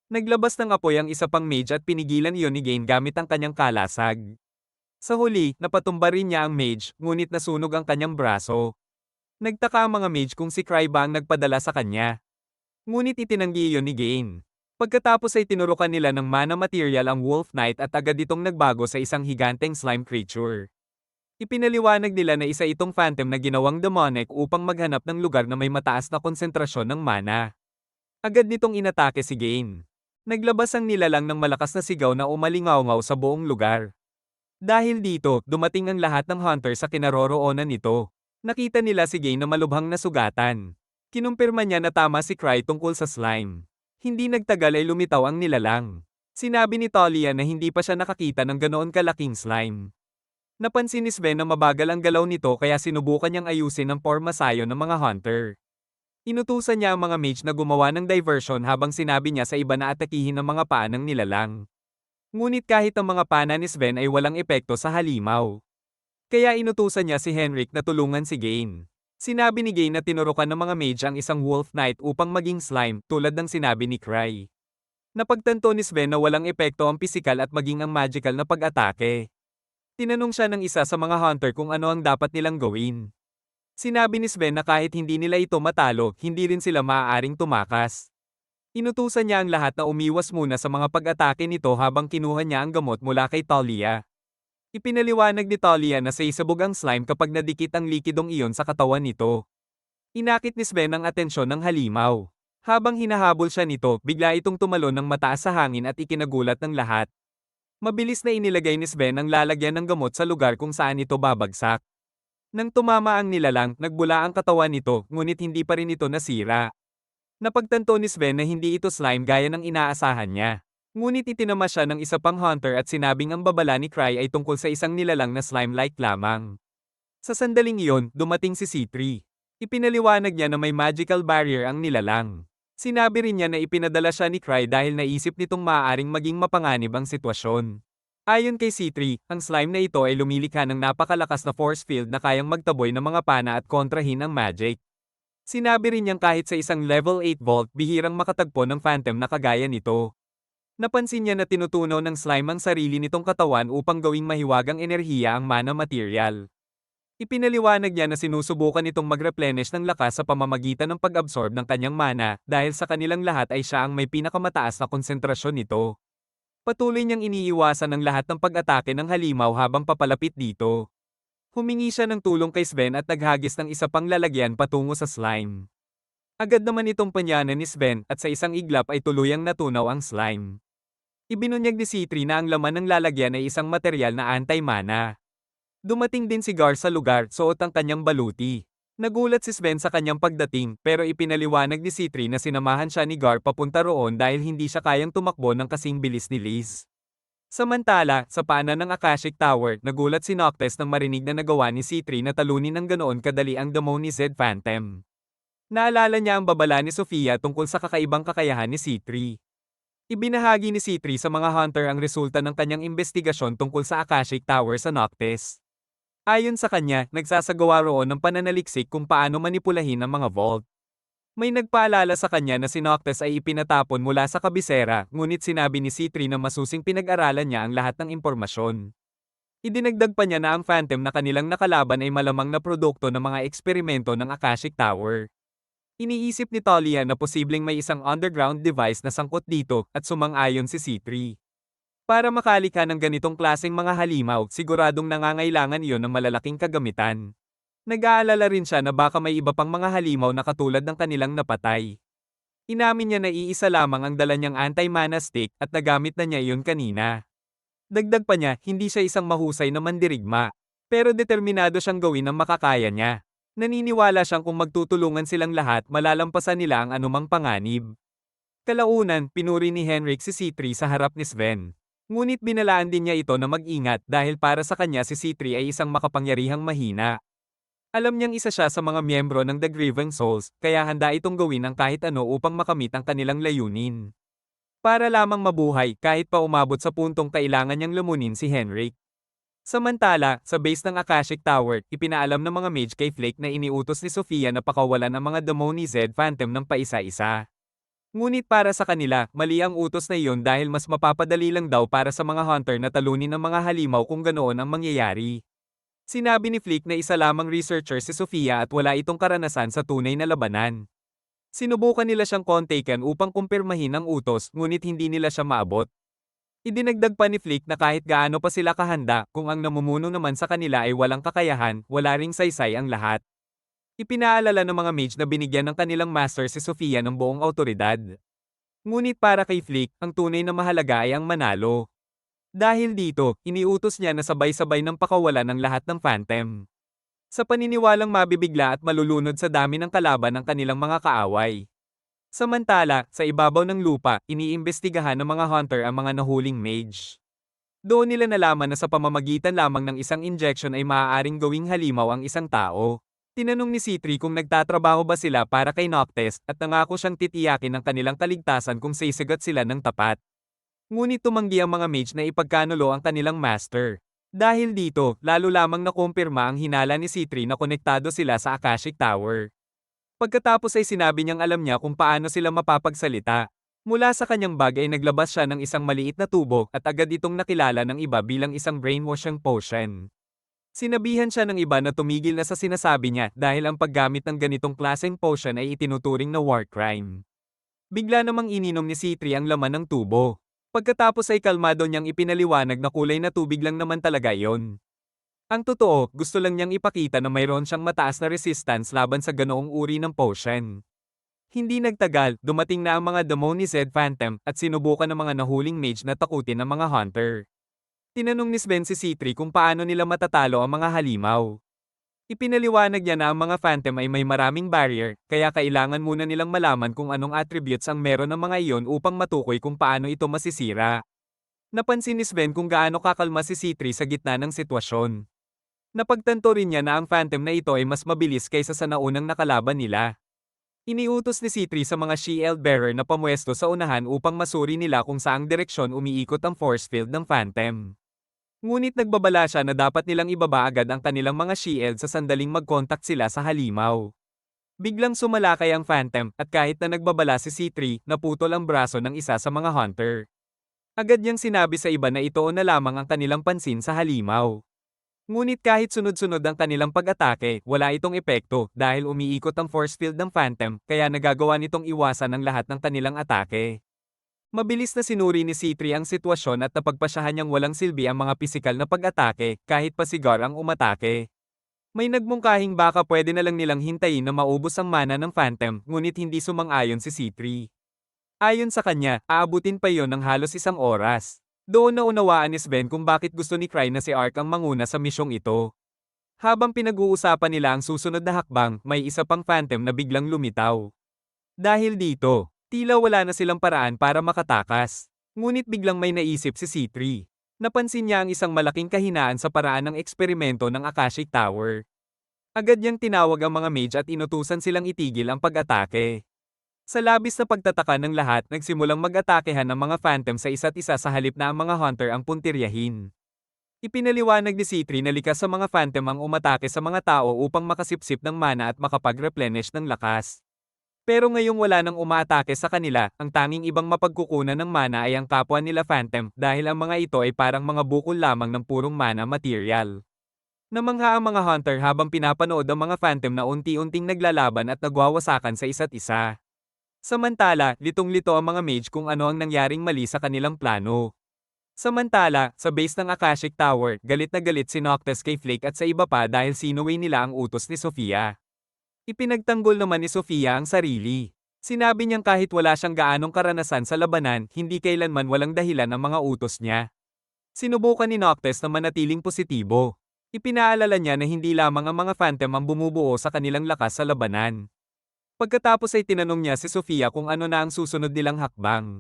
Naglabas ng apoy ang isa pang mage at pinigilan iyon ni Gain gamit ang kanyang kalasag. Sa huli, napatumba rin niya ang mage, ngunit nasunog ang kanyang braso. Nagtaka ang mga mage kung si Cry ba ang nagpadala sa kanya. Ngunit itinanggi iyon ni Gain. Pagkatapos ay tinurukan nila ng mana material ang Wolf Knight at agad itong nagbago sa isang higanteng slime creature. Ipinaliwanag nila na isa itong phantom na ginawang demonic upang maghanap ng lugar na may mataas na konsentrasyon ng mana. Agad nitong inatake si Gain. Naglabas ang nilalang ng malakas na sigaw na umalingaw-ngaw sa buong lugar. Dahil dito, dumating ang lahat ng hunter sa kinaroroonan nito. Nakita nila si Gain na malubhang nasugatan. Kinumpirma niya na tama si Cry tungkol sa slime. Hindi nagtagal ay lumitaw ang nilalang. Sinabi ni Talia na hindi pa siya nakakita ng ganoon kalaking slime. Napansin ni Sven na mabagal ang galaw nito kaya sinubukan niyang ayusin ang forma sayo ng mga hunter. Inutusan niya ang mga mage na gumawa ng diversion habang sinabi niya sa iba na atakihin ang mga paa ng nilalang. Ngunit kahit ang mga pana ni Sven ay walang epekto sa halimaw. Kaya inutusan niya si Henrik na tulungan si Gain. Sinabi ni Gain na tinurukan ng mga mage ang isang Wolf Knight upang maging slime tulad ng sinabi ni Cry. Napagtanto ni Sven na walang epekto ang pisikal at maging ang magical na pag-atake. Tinanong siya ng isa sa mga hunter kung ano ang dapat nilang gawin. Sinabi ni Sven na kahit hindi nila ito matalo, hindi rin sila maaaring tumakas. Inutusan niya ang lahat na umiwas muna sa mga pag-atake nito habang kinuha niya ang gamot mula kay Talia. Ipinaliwanag ni Talia na sisabog ang slime kapag nadikit ang likidong iyon sa katawan nito. Inakit ni Sven ang atensyon ng halimaw. Habang hinahabol siya nito, bigla itong tumalon ng mataas sa hangin at ikinagulat ng lahat. Mabilis na inilagay ni Sven ang lalagyan ng gamot sa lugar kung saan ito babagsak. Nang tumama ang nilalang, nagbula ang katawan nito, ngunit hindi pa rin ito nasira. Napagtanto ni Sven na hindi ito slime gaya ng inaasahan niya. Ngunit itinama siya ng isa pang hunter at sinabing ang babala ni Cry ay tungkol sa isang nilalang na slime-like lamang. Sa sandaling iyon, dumating si C3. Ipinaliwanag niya na may magical barrier ang nilalang. Sinabi rin niya na ipinadala siya ni Cry dahil naisip nitong maaaring maging mapanganib ang sitwasyon. Ayon kay C3, ang slime na ito ay lumilikha ng napakalakas na force field na kayang magtaboy ng mga pana at kontrahin ang magic. Sinabi rin niyang kahit sa isang level 8 vault bihirang makatagpo ng phantom na kagaya nito. Napansin niya na tinutunaw ng slime ang sarili nitong katawan upang gawing mahiwagang enerhiya ang mana material. Ipinaliwanag niya na sinusubukan itong mag-replenish ng lakas sa pamamagitan ng pag-absorb ng kanyang mana dahil sa kanilang lahat ay siya ang may pinakamataas na konsentrasyon nito. Patuloy niyang iniiwasan ang lahat ng pag-atake ng halimaw habang papalapit dito. Humingi siya ng tulong kay Sven at naghagis ng isa pang lalagyan patungo sa slime. Agad naman itong panyanan ni Sven at sa isang iglap ay tuluyang natunaw ang slime. Ibinunyag ni C3 na ang laman ng lalagyan ay isang material na anti-mana. Dumating din si Gar sa lugar, suot ang kanyang baluti. Nagulat si Sven sa kanyang pagdating pero ipinaliwanag ni C3 na sinamahan siya ni Gar papunta roon dahil hindi siya kayang tumakbo ng kasing bilis ni Liz. Samantala, sa paanan ng Akashic Tower, nagulat si Noctis nang marinig na nagawa ni C3 na talunin ng ganoon kadali ang damo ni Zed Phantom. Naalala niya ang babala ni Sofia tungkol sa kakaibang kakayahan ni C3. Ibinahagi ni C3 sa mga hunter ang resulta ng kanyang investigasyon tungkol sa Akashic Tower sa Noctis. Ayon sa kanya, nagsasagawa roon ng pananaliksik kung paano manipulahin ang mga vault. May nagpaalala sa kanya na si Noctis ay ipinatapon mula sa kabisera, ngunit sinabi ni C3 na masusing pinag-aralan niya ang lahat ng impormasyon. Idinagdag pa niya na ang Phantom na kanilang nakalaban ay malamang na produkto ng mga eksperimento ng Akashic Tower. Iniisip ni Talia na posibleng may isang underground device na sangkot dito at sumang-ayon si C3. Para makalikha ng ganitong klaseng mga halimaw, siguradong nangangailangan iyon ng malalaking kagamitan. Nag-aalala rin siya na baka may iba pang mga halimaw na katulad ng kanilang napatay. Inamin niya na iisa lamang ang dala niyang anti-mana stick at nagamit na niya iyon kanina. Dagdag pa niya, hindi siya isang mahusay na mandirigma. Pero determinado siyang gawin ang makakaya niya. Naniniwala siyang kung magtutulungan silang lahat, malalampasan nila ang anumang panganib. Kalaunan, pinuri ni Henrik si C3 sa harap ni Sven. Ngunit binalaan din niya ito na mag-ingat dahil para sa kanya si C3 ay isang makapangyarihang mahina. Alam niyang isa siya sa mga miyembro ng The Grieving Souls, kaya handa itong gawin ang kahit ano upang makamit ang kanilang layunin. Para lamang mabuhay kahit pa umabot sa puntong kailangan niyang lumunin si Henrik. Samantala, sa base ng Akashic Tower, ipinaalam ng mga mage kay Flake na iniutos ni Sofia na pakawalan ang mga damo ni Zed Phantom ng paisa-isa. Ngunit para sa kanila, mali ang utos na iyon dahil mas mapapadali lang daw para sa mga hunter na talunin ang mga halimaw kung ganoon ang mangyayari. Sinabi ni Flick na isa lamang researcher si Sofia at wala itong karanasan sa tunay na labanan. Sinubukan nila siyang kontaken upang kumpirmahin ang utos ngunit hindi nila siya maabot. Idinagdag pa ni Flick na kahit gaano pa sila kahanda, kung ang namumuno naman sa kanila ay walang kakayahan, wala ring saysay ang lahat. Ipinaalala ng mga mage na binigyan ng kanilang master si Sofia ng buong autoridad. Ngunit para kay Flick, ang tunay na mahalaga ay ang manalo. Dahil dito, iniutos niya na sabay-sabay ng pakawalan ng lahat ng Phantom. Sa paniniwalang mabibigla at malulunod sa dami ng kalaban ng kanilang mga kaaway. Samantala, sa ibabaw ng lupa, iniimbestigahan ng mga hunter ang mga nahuling mage. Doon nila nalaman na sa pamamagitan lamang ng isang injection ay maaaring gawing halimaw ang isang tao. Tinanong ni C3 kung nagtatrabaho ba sila para kay Noctis at nangako siyang titiyakin ang kanilang kaligtasan kung sisigat sila ng tapat. Ngunit tumanggi ang mga mage na ipagkanulo ang kanilang master. Dahil dito, lalo lamang nakumpirma ang hinala ni C3 na konektado sila sa Akashic Tower. Pagkatapos ay sinabi niyang alam niya kung paano sila mapapagsalita. Mula sa kanyang bag ay naglabas siya ng isang maliit na tubo at agad itong nakilala ng iba bilang isang brainwashing potion. Sinabihan siya ng iba na tumigil na sa sinasabi niya dahil ang paggamit ng ganitong klaseng potion ay itinuturing na war crime. Bigla namang ininom ni C3 ang laman ng tubo. Pagkatapos ay kalmado niyang ipinaliwanag na kulay na tubig lang naman talaga iyon. Ang totoo, gusto lang niyang ipakita na mayroon siyang mataas na resistance laban sa ganoong uri ng potion. Hindi nagtagal, dumating na ang mga Demonized Phantom at sinubukan ng mga nahuling mage na takutin ang mga hunter. Tinanong ni Sven si C3 kung paano nila matatalo ang mga halimaw. Ipinaliwanag niya na ang mga Phantom ay may maraming barrier, kaya kailangan muna nilang malaman kung anong attributes ang meron ng mga iyon upang matukoy kung paano ito masisira. Napansin ni Sven kung gaano kakalma si C3 sa gitna ng sitwasyon. Napagtanto rin niya na ang Phantom na ito ay mas mabilis kaysa sa naunang nakalaban nila. Iniutos ni C3 sa mga shield bearer na pamwesto sa unahan upang masuri nila kung saang direksyon umiikot ang force field ng Phantom. Ngunit nagbabala siya na dapat nilang ibaba agad ang kanilang mga shield sa sandaling mag-contact sila sa halimaw. Biglang sumalakay ang Phantom at kahit na nagbabala si C3, naputol ang braso ng isa sa mga hunter. Agad niyang sinabi sa iba na ito na lamang ang kanilang pansin sa halimaw. Ngunit kahit sunod-sunod ang kanilang pag-atake, wala itong epekto dahil umiikot ang force field ng Phantom kaya nagagawa nitong iwasan ang lahat ng kanilang atake. Mabilis na sinuri ni C3 ang sitwasyon at napagpasyahan niyang walang silbi ang mga pisikal na pag-atake kahit pa si Gar ang umatake. May nagmungkahing baka pwede na lang nilang hintayin na maubos ang mana ng Phantom ngunit hindi sumang-ayon si C3. Ayon sa kanya, aabutin pa iyon ng halos 1 oras. Doon na unawaan ni Sven kung bakit gusto ni Cry na si Ark ang manguna sa misyong ito. Habang pinag-uusapan nila ang susunod na hakbang, may isa pang Phantom na biglang lumitaw. Dahil dito, tila wala na silang paraan para makatakas. Ngunit biglang may naisip si C3. Napansin niya ang isang malaking kahinaan sa paraan ng eksperimento ng Akashic Tower. Agad niyang tinawag ang mga mage at inutusan silang itigil ang pag-atake. Sa labis na pagtataka ng lahat, nagsimulang mag-atakehan ng mga Phantom sa isa't isa sa halip na ang mga hunter ang puntiryahin. Ipinaliwanag ni C3 na likas sa mga Phantom ang umatake sa mga tao upang makasipsip ng mana at makapag-replenish ng lakas. Pero ngayong wala nang umaatake sa kanila, ang tanging ibang mapagkukunan ng mana ay ang kapwa nila Phantom dahil ang mga ito ay parang mga bukol lamang ng purong mana material. Namangha ang mga hunter habang pinapanood ang mga Phantom na unti-unting naglalaban at nagwawasakan sa isa't isa. Samantala, litong-lito ang mga mage kung ano ang nangyaring mali sa kanilang plano. Samantala, sa base ng Akashic Tower, galit na galit si Noctis kay Flake at sa iba pa dahil sinuway nila ang utos ni Sofia. Ipinagtanggol naman ni Sofia ang sarili. Sinabi niyang kahit wala siyang gaanong karanasan sa labanan, hindi kailanman walang dahilan ang mga utos niya. Sinubukan ni Noctis na manatiling positibo. Ipinaalala niya na hindi lamang ang mga Phantom ang bumubuo sa kanilang lakas sa labanan. Pagkatapos ay tinanong niya si Sofia kung ano na ang susunod nilang hakbang.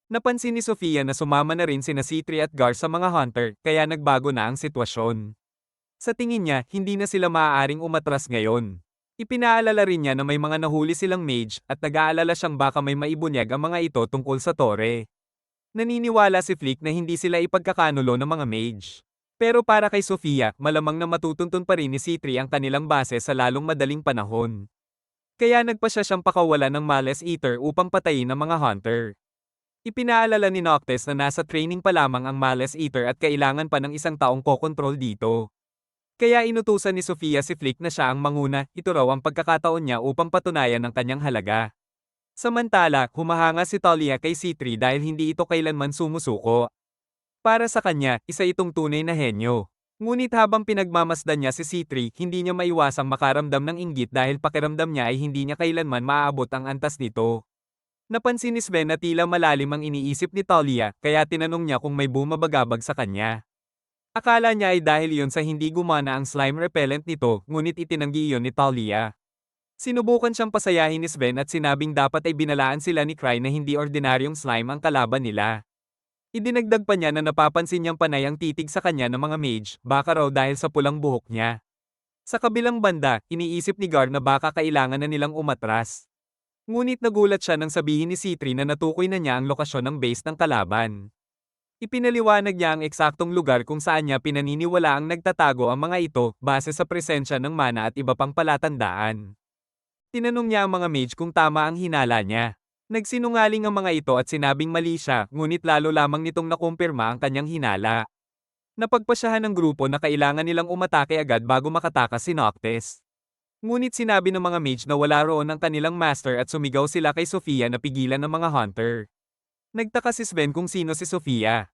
Napansin ni Sofia na sumama na rin sina C3 at Gar sa mga hunter, kaya nagbago na ang sitwasyon. Sa tingin niya, hindi na sila maaaring umatras ngayon. Ipinaalala rin niya na may mga nahuli silang mage at nag-aalala siyang baka may maibunyag ang mga ito tungkol sa tore. Naniniwala si Flick na hindi sila ipagkakanulo ng mga mage. Pero para kay Sofia, malamang na matutuntun pa rin ni C3 ang kanilang base sa lalong madaling panahon. Kaya nagpasya siyang pakawalan ng Malice Eater upang patayin ang mga hunter. Ipinaalala ni Noctis na nasa training pa lamang ang Malice Eater at kailangan pa ng 1 taong kokontrol dito. Kaya inutusan ni Sofia si Flick na siya ang manguna, ito raw ang pagkakataon niya upang patunayan ang kanyang halaga. Samantala, humahanga si Talia kay C3 dahil hindi ito kailanman sumusuko. Para sa kanya, isa itong tunay na henyo. Ngunit habang pinagmamasdan niya si C3, hindi niya maiwasang makaramdam ng inggit dahil pakiramdam niya ay hindi niya kailanman maaabot ang antas nito. Napansin ni Sven na tila malalim ang iniisip ni Talia, kaya tinanong niya kung may bumabagabag sa kanya. Akala niya ay dahil iyon sa hindi gumana ang slime repellent nito, ngunit itinanggi iyon ni Talia. Sinubukan siyang pasayahin ni Sven at sinabing dapat ay binalaan sila ni Cry na hindi ordinaryong slime ang kalaban nila. Idinagdag pa niya na napapansin niyang panay ang titig sa kanya ng mga mage, baka raw dahil sa pulang buhok niya. Sa kabilang banda, iniisip ni Gar na baka kailangan na nilang umatras. Ngunit nagulat siya nang sabihin ni C3 na natukoy na niya ang lokasyon ng base ng kalaban. Ipinaliwanag niya ang eksaktong lugar kung saan niya pinaniniwalaang nagtatago ang mga ito base sa presensya ng mana at iba pang palatandaan. Tinanong niya ang mga mage kung tama ang hinala niya. Nagsinungaling ang mga ito at sinabing mali siya, ngunit lalo lamang nitong nakumpirma ang kanyang hinala. Napagpasyahan ng grupo na kailangan nilang umatake agad bago makatakas si Noctis. Ngunit sinabi ng mga mage na wala roon ang kanilang master at sumigaw sila kay Sofia na pigilan ng mga hunter. Nagtaka si Sven kung sino si Sofia.